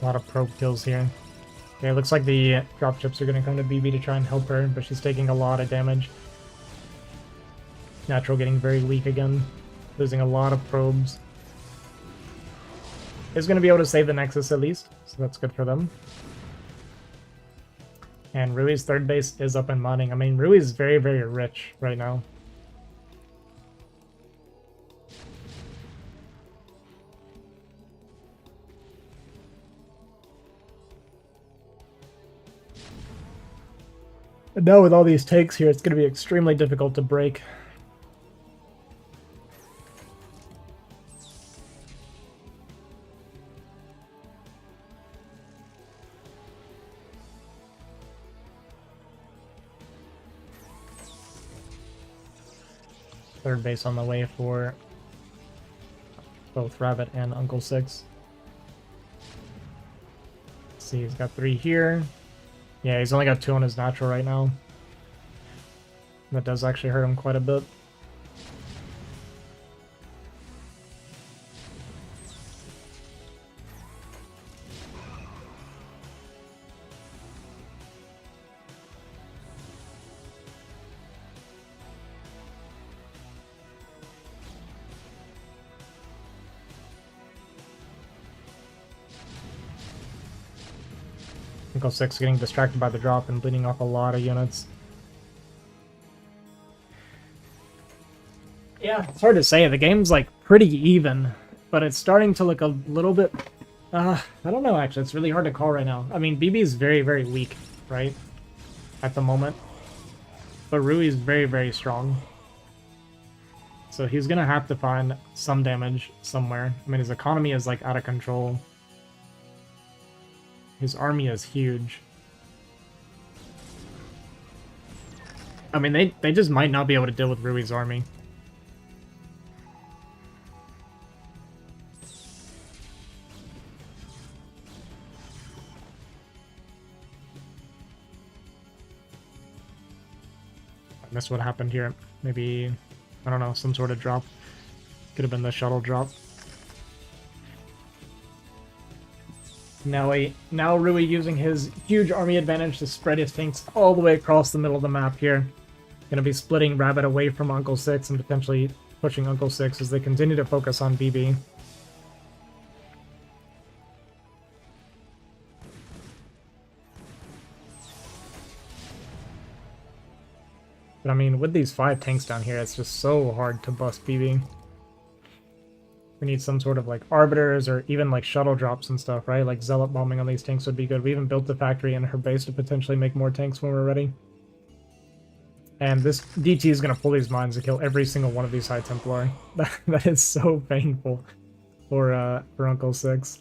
A lot of probe kills here. Okay, looks like the drop ships are gonna come to BB to try and help her, but she's taking a lot of damage. Natural getting very weak again, losing a lot of probes. Is going to be able to save the Nexus at least, so that's good for them. And Rui's third base is up and mining. I mean, Rui's very, very rich right now. And now with all these takes here, it's going to be extremely difficult to break. Third base on the way for both Rabbit and Uncle Six. Let's see, he's got 3 here. Yeah, he's only got 2 on his natural right now. That does actually hurt him quite a bit. Uncle Six getting distracted by the drop and bleeding off a lot of units. Yeah, it's hard to say. The game's like pretty even, but it's starting to look a little bit... I don't know actually, it's really hard to call right now. I mean, BB is very, very weak, right? At the moment. But Rui is very, very strong. So he's gonna have to find some damage somewhere. I mean, his economy is like out of control. His army is huge. I mean, they just might not be able to deal with Rui's army. I missed what happened here. Maybe, I don't know, some sort of drop. Could have been the shuttle drop. Now Rui using his huge army advantage to spread his tanks all the way across the middle of the map here. Gonna be splitting Rabbit away from Uncle 6 and potentially pushing Uncle 6 as they continue to focus on BB. But I mean, with these 5 tanks down here, it's just so hard to bust BB. We need some sort of like arbiters or even like shuttle drops and stuff, right? Like zealot bombing on these tanks would be good. We even built the factory in her base to potentially make more tanks when we're ready. And this DT is going to pull these mines to kill every single one of these High Templar. That is so painful for Uncle 6.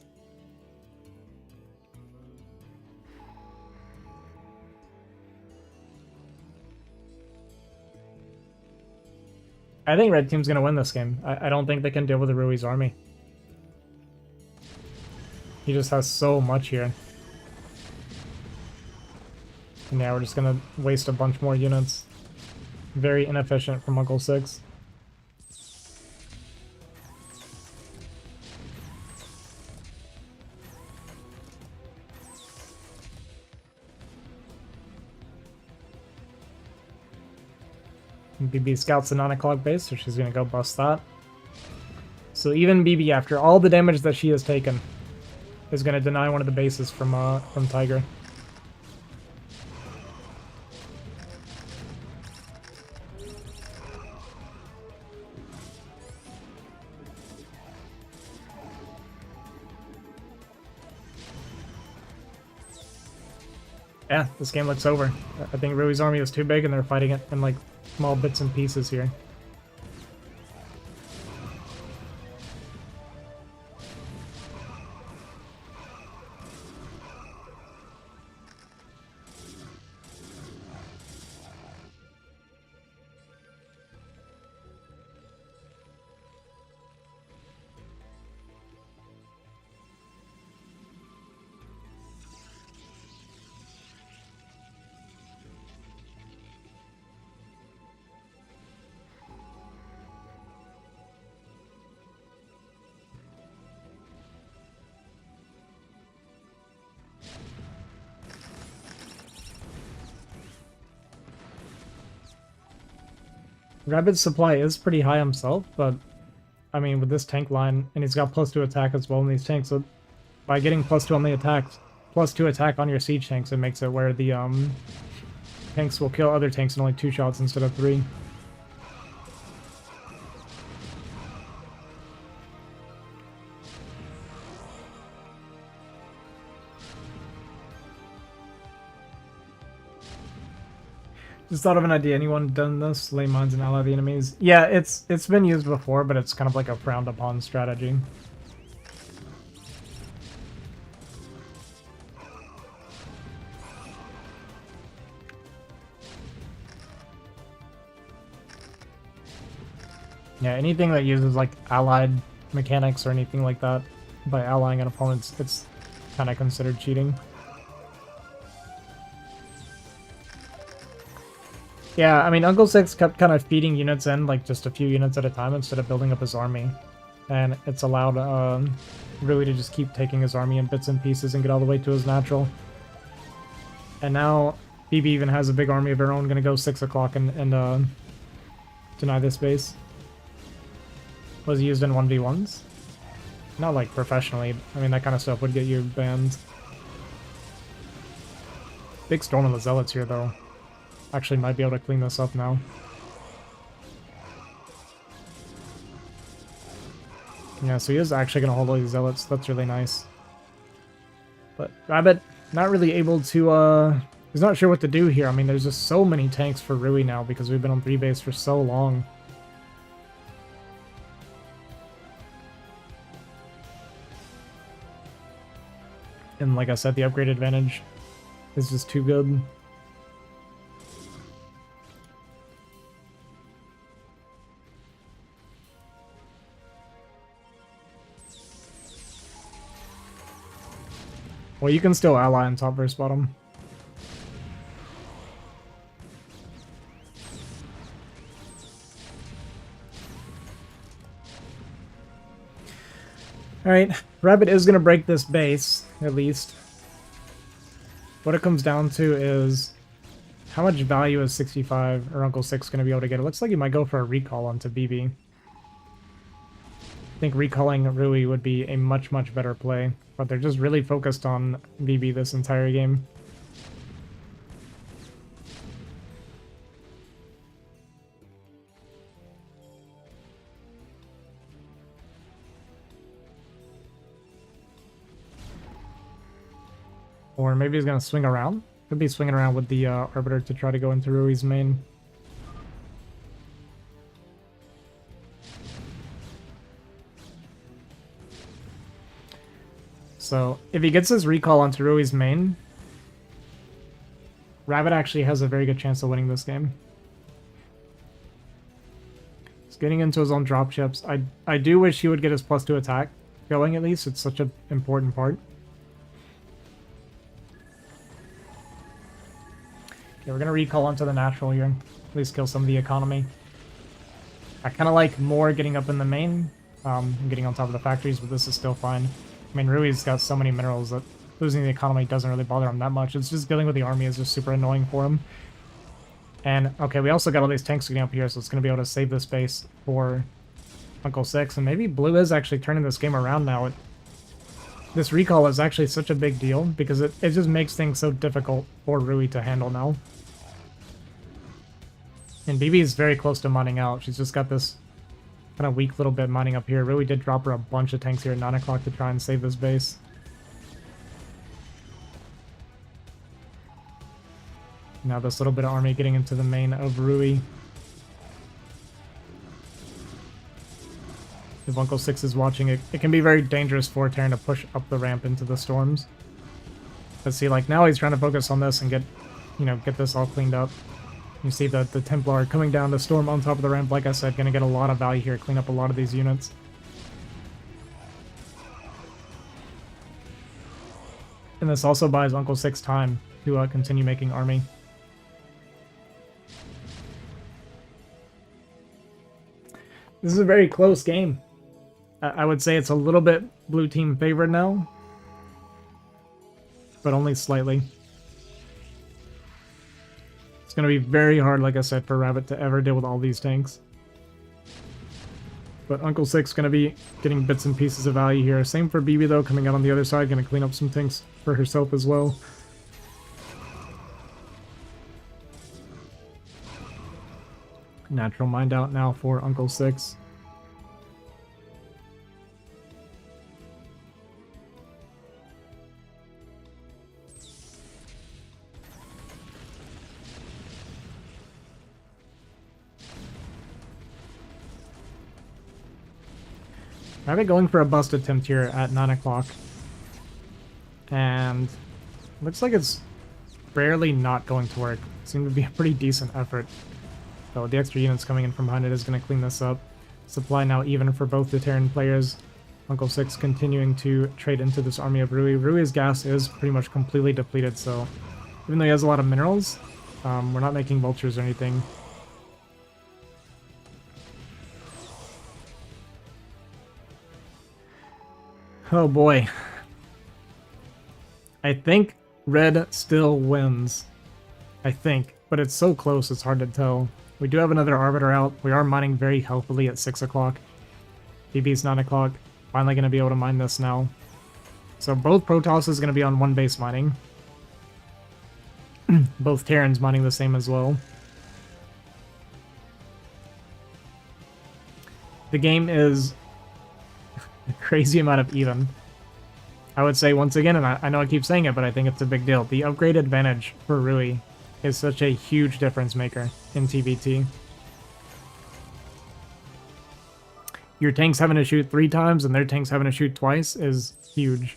I think Red Team's going to win this game. I don't think they can deal with the Rui's army. He just has so much here. And yeah, we're just going to waste a bunch more units. Very inefficient from Uncle 6. BB scouts the 9 o'clock base, so she's going to go bust that. So even BB, after all the damage that she has taken, is going to deny one of the bases from Tiger. Yeah, this game looks over. I think Rui's army is too big and they're fighting it in like small bits and pieces here. Rabbit's supply is pretty high himself, but I mean, with this tank line, and he's got +2 attack as well in these tanks, so by getting +2 on the attacks, +2 attack on your siege tanks, it makes it where the tanks will kill other tanks in only 2 shots instead of 3. Just thought of an idea. Anyone done this? Lay mines and ally the enemies. Yeah, it's been used before, but it's kind of like a frowned upon strategy. Yeah, anything that uses like allied mechanics or anything like that by allying an opponent, it's kind of considered cheating. Yeah, I mean, Uncle 6 kept kind of feeding units in, like, just a few units at a time instead of building up his army. And it's allowed Rui to just keep taking his army in bits and pieces and get all the way to his natural. And now BB even has a big army of her own, gonna go 6 o'clock and deny this base. Was used in 1v1s? Not, like, professionally. I mean, that kind of stuff would get you banned. Big storm on the Zealots here, though. Actually might be able to clean this up now. Yeah, so he is actually going to hold all these Zealots. That's really nice. But Rabbit, not really able to, he's not sure what to do here. I mean, there's just so many tanks for Rui now because we've been on 3 base for so long. And like I said, the upgrade advantage is just too good. Well, you can still ally on top versus bottom. Alright, Rabbit is going to break this base, at least. What it comes down to is how much value is 65 or Uncle 6 going to be able to get? It looks like he might go for a recall onto BB. I think recalling Rui would be a much, much better play, but they're just really focused on BB this entire game. Or maybe he's going to swing around. Could be swinging around with the Arbiter to try to go into Rui's main. So, if he gets his recall onto Rui's main, Rabbit actually has a very good chance of winning this game. He's getting into his own dropships. I do wish he would get his +2 attack going at least. It's such an important part. Okay, we're going to recall onto the natural here. At least kill some of the economy. I kind of like more getting up in the main, getting on top of the factories, but this is still fine. I mean, Rui's got so many minerals that losing the economy doesn't really bother him that much. It's just dealing with the army is just super annoying for him. And, okay, we also got all these tanks getting up here, so it's going to be able to save this base for Uncle 6. And maybe Blue is actually turning this game around now. This recall is actually such a big deal, because it just makes things so difficult for Rui to handle now. And BB is very close to mining out. She's just got this kind of weak little bit mining up here. Rui did drop her a bunch of tanks here at 9 o'clock to try and save this base. Now this little bit of army getting into the main of Rui. If Uncle 6 is watching it, it can be very dangerous for Terran to push up the ramp into the storms. Let's see, like now he's trying to focus on this and get, you know, get this all cleaned up. You see the Templar coming down to storm on top of the ramp, like I said, going to get a lot of value here, clean up a lot of these units. And this also buys Uncle 6 time to continue making army. This is a very close game. I would say it's a little bit blue team favored now, but only slightly. It's going to be very hard, like I said, for Rabbit to ever deal with all these tanks. But Uncle 6 going to be getting bits and pieces of value here. Same for BB, though, coming out on the other side, going to clean up some tanks for herself as well. Natural mind out now for Uncle 6. Rabbit going for a bust attempt here at 9 o'clock. And looks like it's barely not going to work. Seemed to be a pretty decent effort. So the extra units coming in from behind it is going to clean this up. Supply now even for both the Terran players. Uncle 6 continuing to trade into this army of Rui. Rui's gas is pretty much completely depleted, so even though he has a lot of minerals, we're not making vultures or anything. Oh boy. I think red still wins. I think. But it's so close, it's hard to tell. We do have another Arbiter out. We are mining very healthily at 6 o'clock. BB's 9 o'clock. Finally going to be able to mine this now. So both Protoss is going to be on one base mining. Both Terrans mining the same as well. The game is a crazy amount of even. I would say once again, and I know I keep saying it, but I think it's a big deal. The upgrade advantage for Rui is such a huge difference maker in TVT. Your tanks having to shoot 3 times and their tanks having to shoot twice is huge.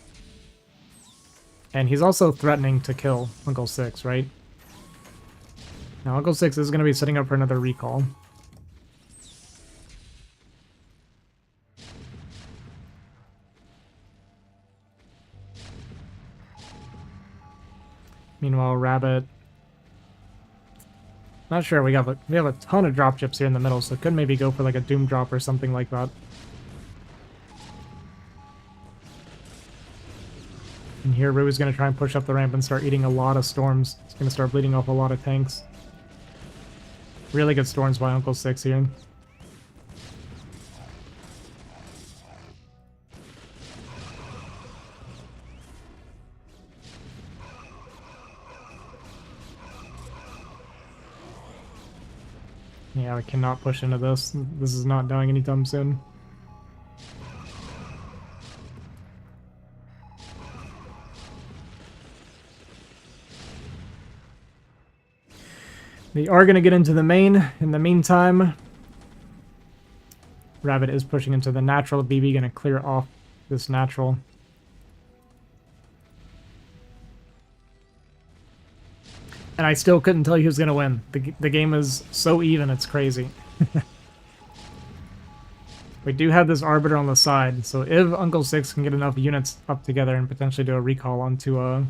And he's also threatening to kill Uncle 6, right? Now Uncle 6 is going to be setting up for another recall. Meanwhile, Rabbit... Not sure, we have a ton of dropships here in the middle, so could maybe go for like a Doom drop or something like that. And here Rui's going to try and push up the ramp and start eating a lot of storms. It's going to start bleeding off a lot of tanks. Really good storms by Uncle Six here. Yeah, we cannot push into this. This is not dying anytime soon. They are going to get into the main. In the meantime, Rabbit is pushing into the natural. BB going to clear off this natural. And I still couldn't tell you who's going to win. The game is so even, it's crazy. We do have this Arbiter on the side, so if Uncle Six can get enough units up together and potentially do a recall onto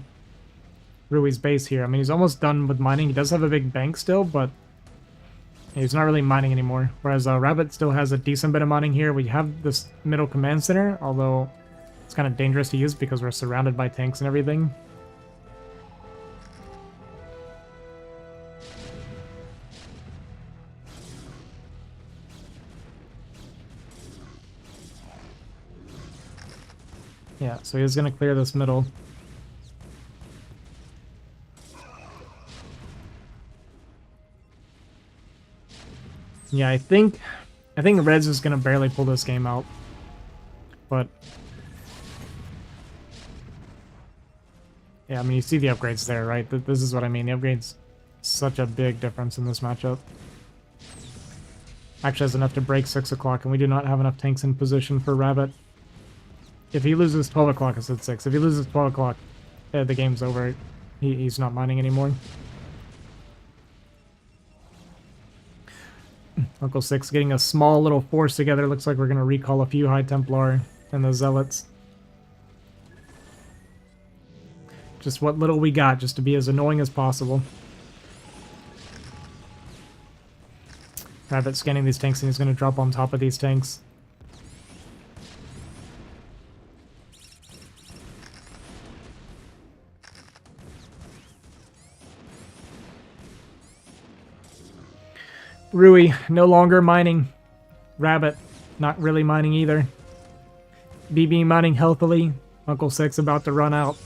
Rui's base here. I mean, he's almost done with mining. He does have a big bank still, but he's not really mining anymore. Whereas Rabbit still has a decent bit of mining here. We have this middle command center, although it's kind of dangerous to use because we're surrounded by tanks and everything. Yeah, so he's going to clear this middle. Yeah, I think Reds is going to barely pull this game out. But yeah, I mean, you see the upgrades there, right? This is what I mean. The upgrades, such a big difference in this matchup. Actually has enough to break 6 o'clock, and we do not have enough tanks in position for Rabbit. If he loses 12 o'clock, I said 6. If he loses 12 o'clock, the game's over. He's not mining anymore. Uncle Six getting a small little force together. Looks like we're going to recall a few High Templar and the Zealots. Just what little we got, just to be as annoying as possible. Rabbit scanning these tanks, and he's going to drop on top of these tanks. Rui, no longer mining. Rabbit, not really mining either. BB mining healthily. Uncle Six about to run out.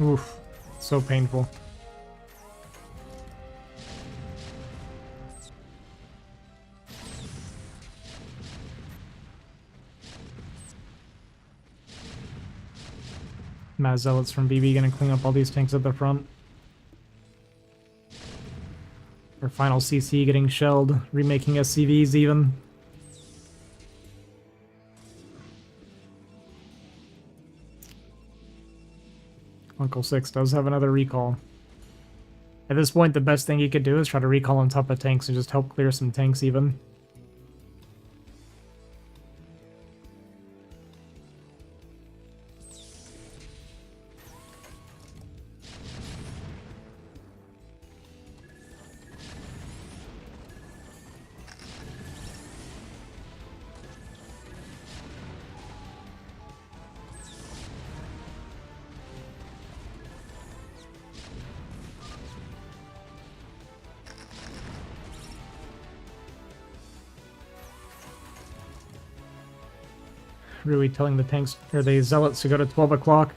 Oof, so painful. Mad Zealots from BB gonna clean up all these tanks at the front. Our final CC getting shelled, remaking SCVs even. Uncle Six does have another recall. At this point, the best thing he could do is try to recall on top of tanks and just help clear some tanks even. Rui telling the tanks or the Zealots to go to 12 o'clock.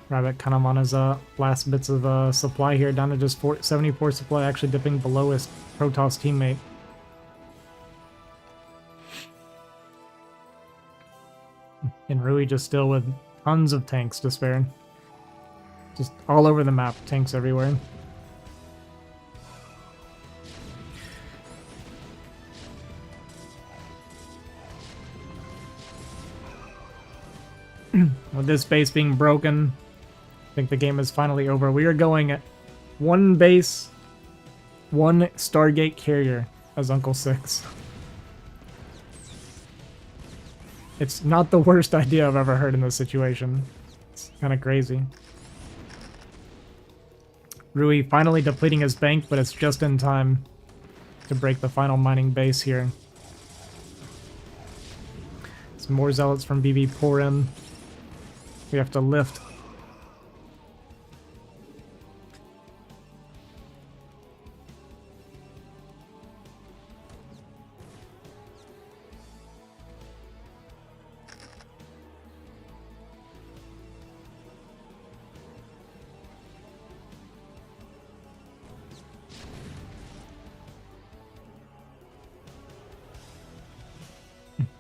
Rabbit kind of on his last bits of supply here, down to just 74 supply, actually dipping below his Protoss teammate. And Rui just still with tons of tanks to spare. Just all over the map, tanks everywhere. With this base being broken, think the game is finally over. We are going one base, one Stargate carrier as Uncle Six. It's not the worst idea I've ever heard in this situation. It's kind of crazy. Rui finally depleting his bank, but it's just in time to break the final mining base here. Some more zealots from BB pour in. We have to lift.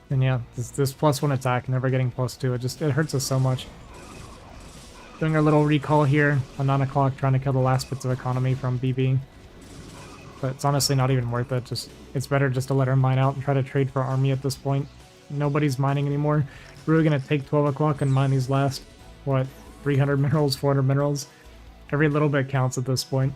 And yeah, this +1 attack, never getting +2, it hurts us so much. Doing our little recall here on 9 o'clock, trying to kill the last bits of economy from BB. But it's honestly not even worth it. It's better just to let her mine out and try to trade for army at this point. Nobody's mining anymore. We're gonna take 12 o'clock and mine these last, what, 300 minerals, 400 minerals? Every little bit counts at this point.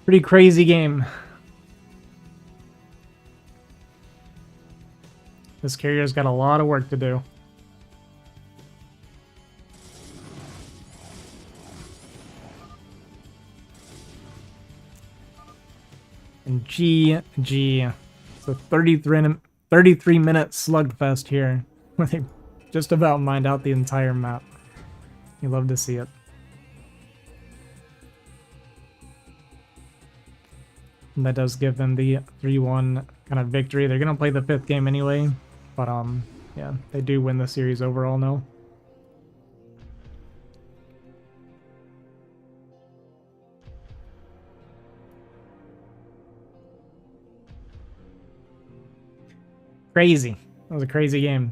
Pretty crazy game. This carrier's got a lot of work to do. And GG. It's a 33-minute slugfest here, where they just about mined out the entire map. You love to see it. And that does give them the 3-1 kind of victory. They're gonna play the 5th game anyway, but yeah, they do win the series overall now. Crazy. That was a crazy game.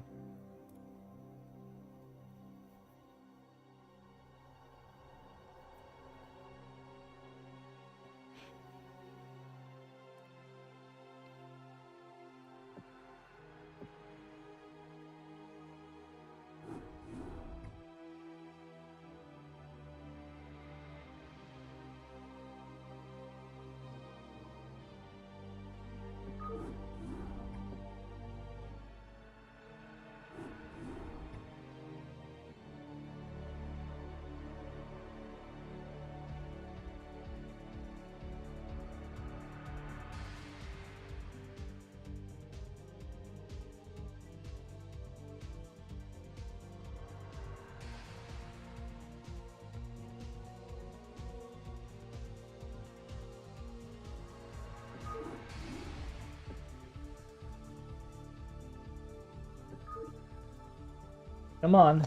Come on.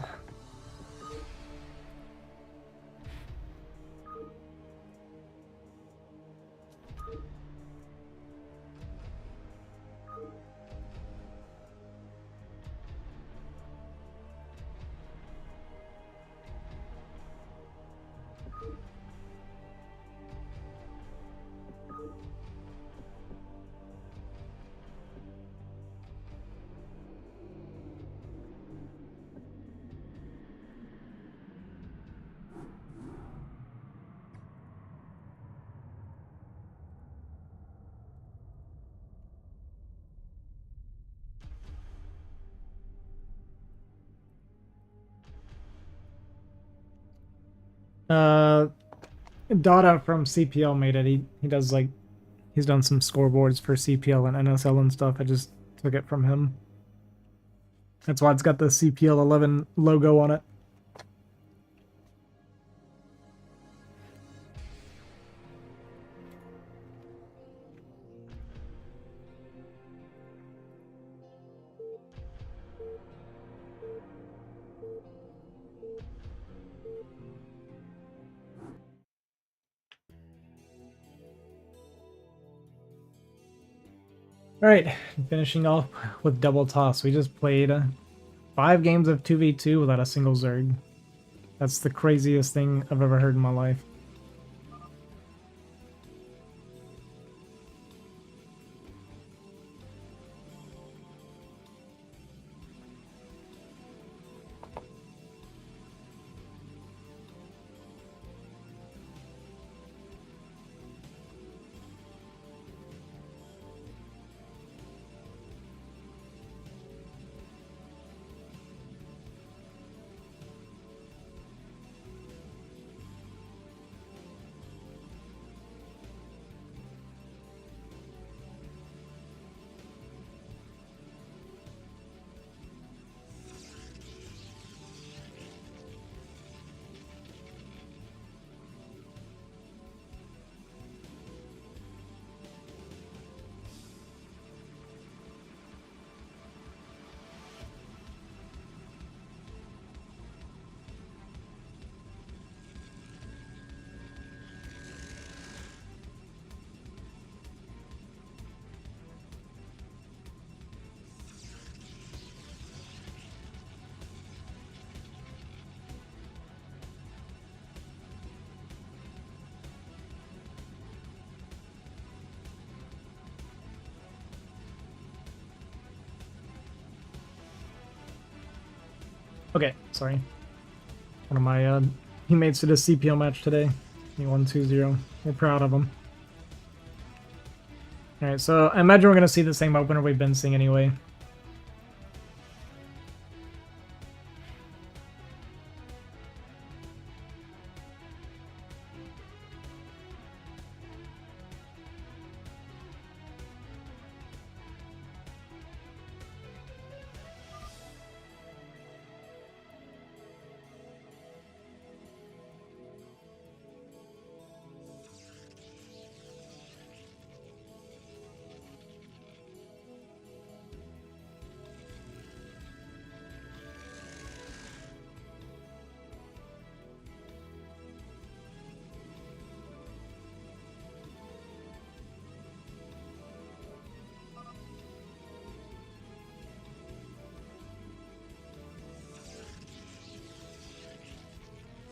Dada from CPL made it. He does like, he's done some scoreboards for CPL and NSL and stuff. I just took it from him. That's why it's got the CPL 11 logo on it. Alright, finishing off with double toss. We just played 5 games of 2v2 without a single Zerg. That's the craziest thing I've ever heard in my life. Okay, sorry. One of my teammates did a CPO match today. He won 2-0. We're proud of him. Alright, so I imagine we're going to see the same opener we've been seeing anyway.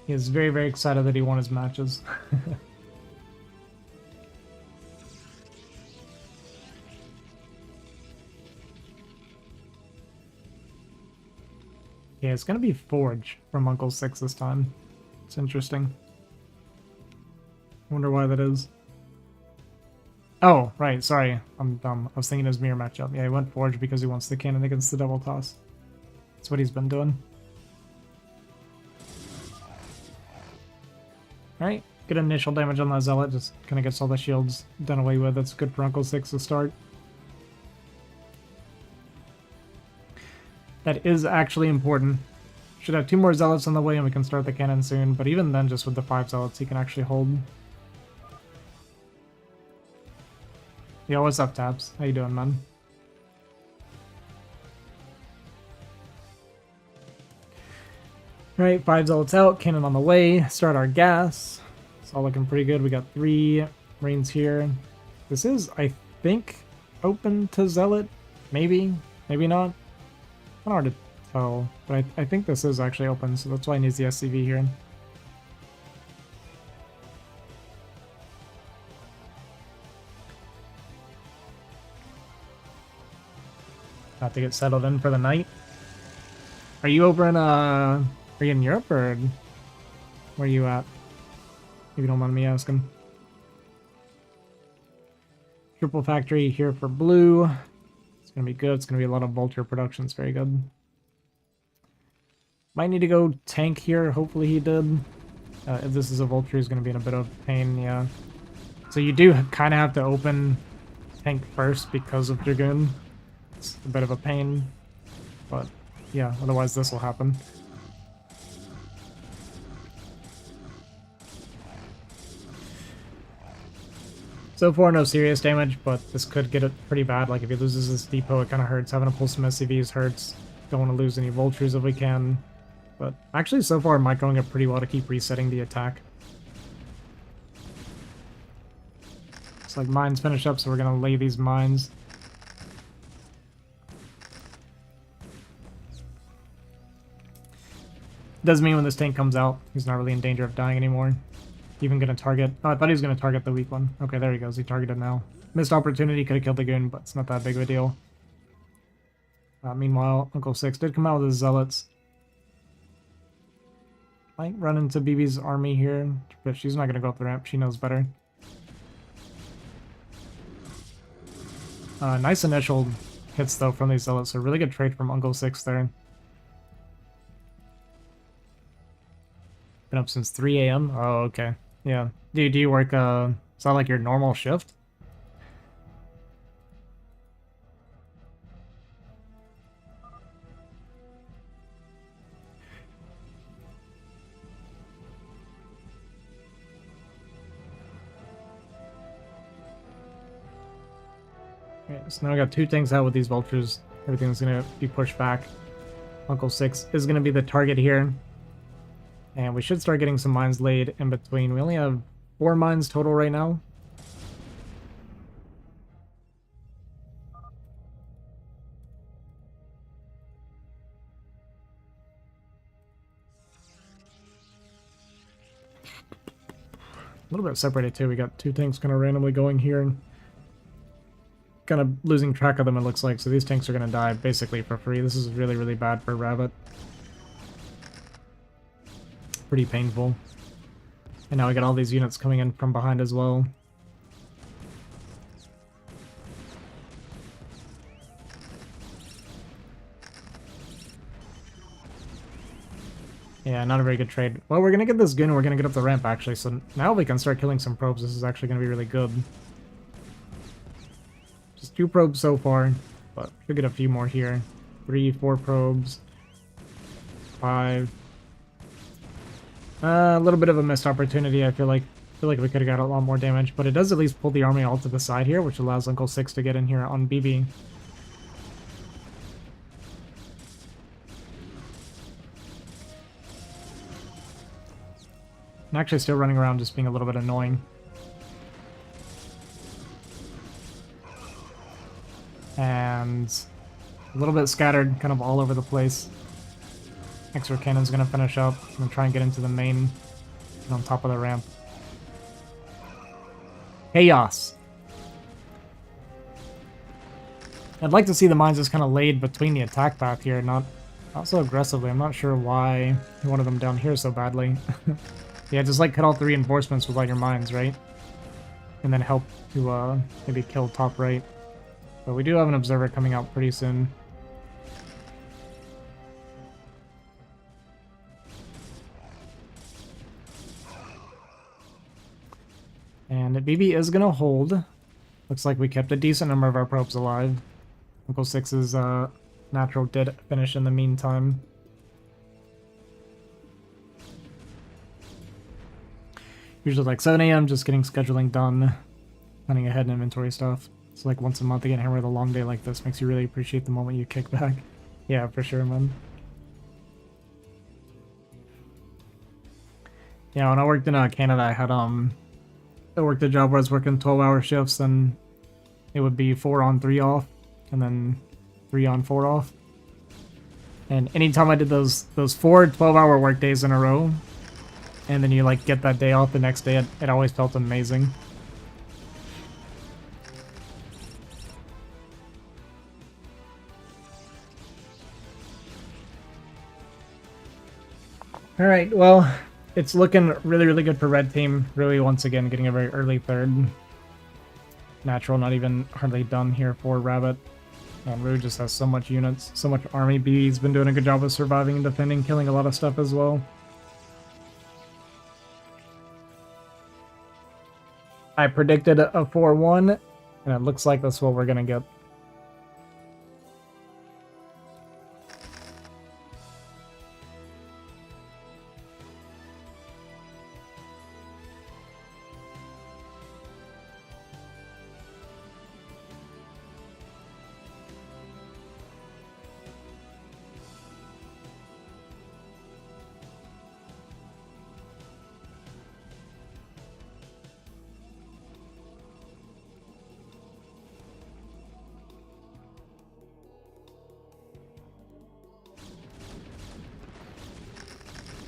He is very, very excited that he won his matches. Yeah, it's gonna be Forge from Uncle 6 this time. It's interesting. I wonder why that is. Oh, right, sorry. I'm dumb. I was thinking his mirror matchup. Yeah, he went Forge because he wants the cannon against the double toss. That's what he's been doing. Alright, good initial damage on that Zealot. Just kind of gets all the shields done away with. That's good for Uncle 6 to start. That is actually important. Should have 2 more Zealots on the way and we can start the cannon soon. But even then, just with the 5 Zealots, he can actually hold. Yo, what's up, Tabs? How you doing, man? Alright, 5 Zealots out, cannon on the way, start our gas. It's all looking pretty good. We got 3 Marines here. This is, I think, open to Zealot. Maybe, maybe not. Kind of hard to tell, but I think this is actually open, so that's why he needs the SCV here. Have to get settled in for the night. Are you over in Are you in Europe, or where are you at? If you don't mind me asking. Triple factory here for blue. It's going to be good. It's going to be a lot of vulture production. It's very good. Might need to go tank here. Hopefully he did. If this is a vulture, he's going to be in a bit of pain, yeah. So you do kind of have to open tank first because of Dragoon. It's a bit of a pain. But yeah, otherwise this will happen. So far, no serious damage, but this could get it pretty bad. Like, if he loses this depot, it kind of hurts. Having to pull some SCVs hurts. Don't want to lose any vultures if we can. But actually, so far, Mike going up pretty well to keep resetting the attack. It's like mines finish up, so we're going to lay these mines. Doesn't mean when this tank comes out, he's not really in danger of dying anymore. Even gonna target... Oh, I thought he was gonna target the weak one. Okay, there he goes. He targeted now. Missed opportunity, could have killed the goon, but it's not that big of a deal. Meanwhile, Uncle Six did come out with his zealots. Might run into BB's army here, but she's not gonna go up the ramp. She knows better. Nice initial hits, though, from these zealots. So really good trade from Uncle Six there. Been up since 3 a.m.? Oh, okay. Yeah. Do you work, is that like your normal shift? Okay, so now I got 2 tanks out with these vultures. Everything's gonna be pushed back. Uncle Six is gonna be the target here. And we should start getting some mines laid in between. We only have 4 mines total right now. A little bit separated too. We got 2 tanks kind of randomly going here. Kind of losing track of them, it looks like. So these tanks are going to die basically for free. This is really, really bad for Rabbit. Pretty painful. And now we got all these units coming in from behind as well. Yeah, not a very good trade. Well, we're going to get this goon and we're going to get up the ramp, actually. So now we can start killing some probes. This is actually going to be really good. Just 2 probes so far, but we'll get a few more here. 3, 4 probes. 5. A little bit of a missed opportunity, I feel like. We could have got a lot more damage, but it does at least pull the army all to the side here, which allows Uncle Six to get in here on BB. I'm actually still running around just being a little bit annoying. And a little bit scattered, kind of all over the place. Extra cannon's gonna finish up. I'm gonna try and get into the main on top of the ramp. Chaos. I'd like to see the mines just kind of laid between the attack path here, not so aggressively. I'm not sure why he wanted them down here so badly. Yeah, just like cut off the reinforcements with all your mines, right? And then help to maybe kill top right. But we do have an observer coming out pretty soon. And BB is going to hold. Looks like we kept a decent number of our probes alive. Uncle Six's natural did finish in the meantime. Usually like 7 a.m. just getting scheduling done. Planning ahead and inventory stuff. It's like once a month again here with a long day like this. Makes you really appreciate the moment you kick back. Yeah, for sure, man. Yeah, when I worked in Canada, I had I worked a job where I was working 12-hour shifts, and it would be 4 on 3 off, and then 3 on 4 off. And anytime I did those 4 12-hour work days in a row, and then you like get that day off the next day, it always felt amazing. Alright, well, it's looking really, really good for Red Team. Really, once again, getting a very early third. Natural, not even hardly done here for Rabbit. And Rue just has so much units, so much army. B's been doing a good job of surviving and defending, killing a lot of stuff as well. I predicted a 4-1, and it looks like that's what we're going to get.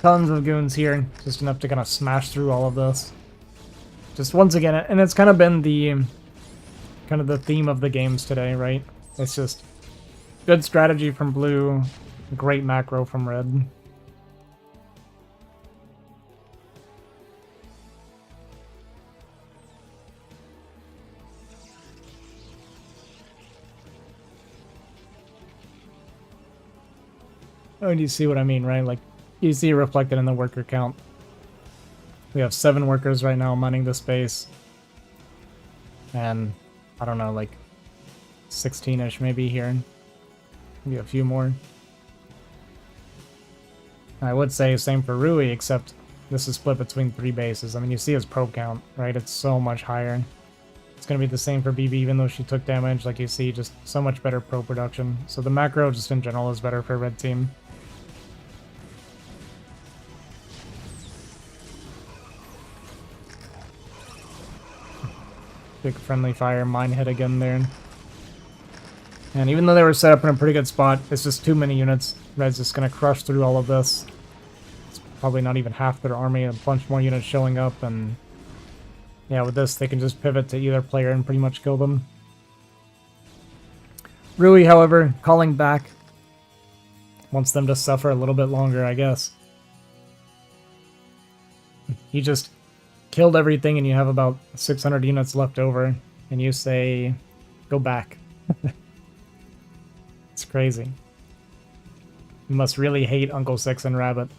Tons of goons here, just enough to kind of smash through all of this. Just once again, and it's kind of been the theme of the games today, right? It's just good strategy from blue, great macro from red. Oh, and you see what I mean, right? Like, you see it reflected in the worker count. We have 7 workers right now mining this base. And, I don't know, like 16-ish maybe here. Maybe a few more. I would say same for Rui, except this is split between 3 bases. I mean, you see his probe count, right? It's so much higher. It's going to be the same for BB, even though she took damage. Like you see, just so much better probe production. So the macro, just in general, is better for red team. Big friendly fire, mine hit again there. And even though they were set up in a pretty good spot, it's just too many units. Red's just going to crush through all of this. It's probably not even half their army, a bunch more units showing up, and yeah, with this they can just pivot to either player and pretty much kill them. Rui, however, calling back. Wants them to suffer a little bit longer, I guess. He just killed everything and you have about 600 units left over, and you say, go back. It's crazy. You must really hate Uncle Six and Rabbit.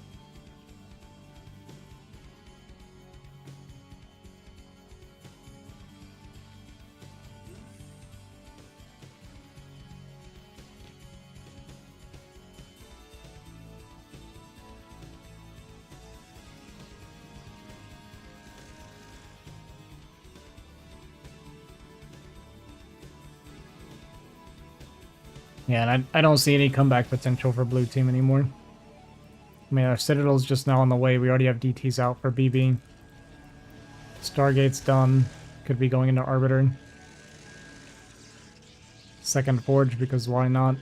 Yeah, and I don't see any comeback potential for blue team anymore. I mean, our Citadel's just now on the way. We already have DTs out for BB. Stargate's done. Could be going into Arbiter. Second Forge, because why not?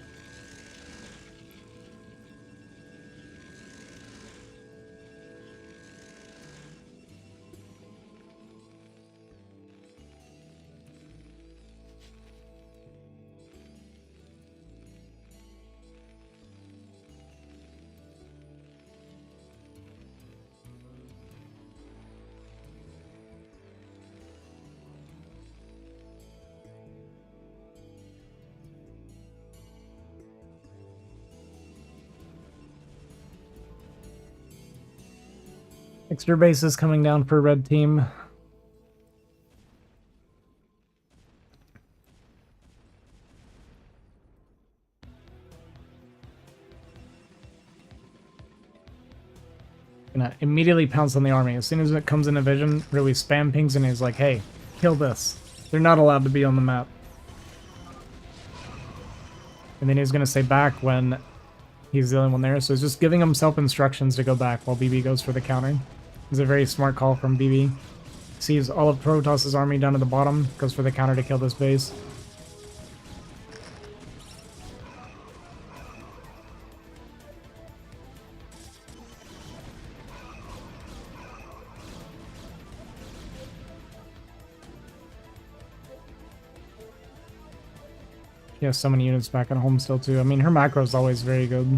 Extra bases coming down for red team. Gonna immediately pounce on the army. As soon as it comes into vision, really spam pings and he's like, hey, kill this. They're not allowed to be on the map. And then he's gonna say back when he's the only one there. So he's just giving himself instructions to go back while BB goes for the counter. It's a very smart call from BB. Sees all of Protoss's army down at the bottom, goes for the counter to kill this base. She has so many units back at home still too. I mean, her macro is always very good.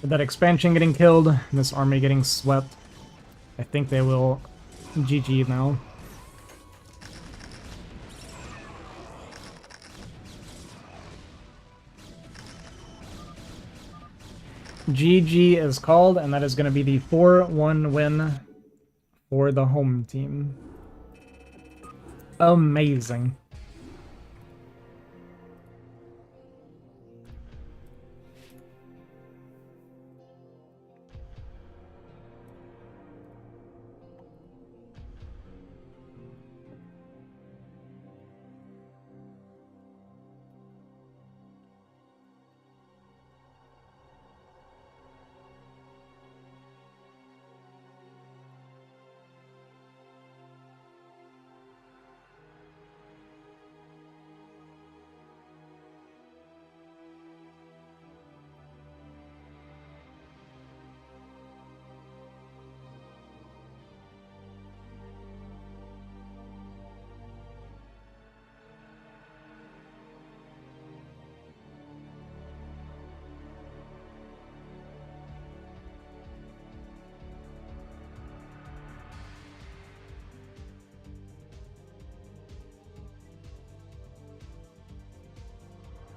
With that expansion getting killed, and this army getting swept, I think they will GG now. GG is called, and that is going to be the 4-1 win for the home team. Amazing.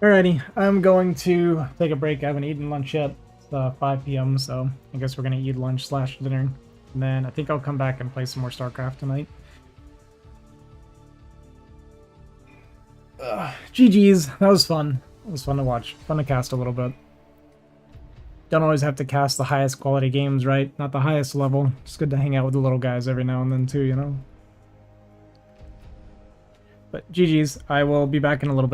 Alrighty, I'm going to take a break. I haven't eaten lunch yet. It's 5 p.m., so I guess we're gonna eat lunch / dinner. And then I think I'll come back and play some more StarCraft tonight. GG's, that was fun. It was fun to watch. Fun to cast a little bit. Don't always have to cast the highest quality games, right? Not the highest level. It's good to hang out with the little guys every now and then too, you know? But GG's, I will be back in a little bit.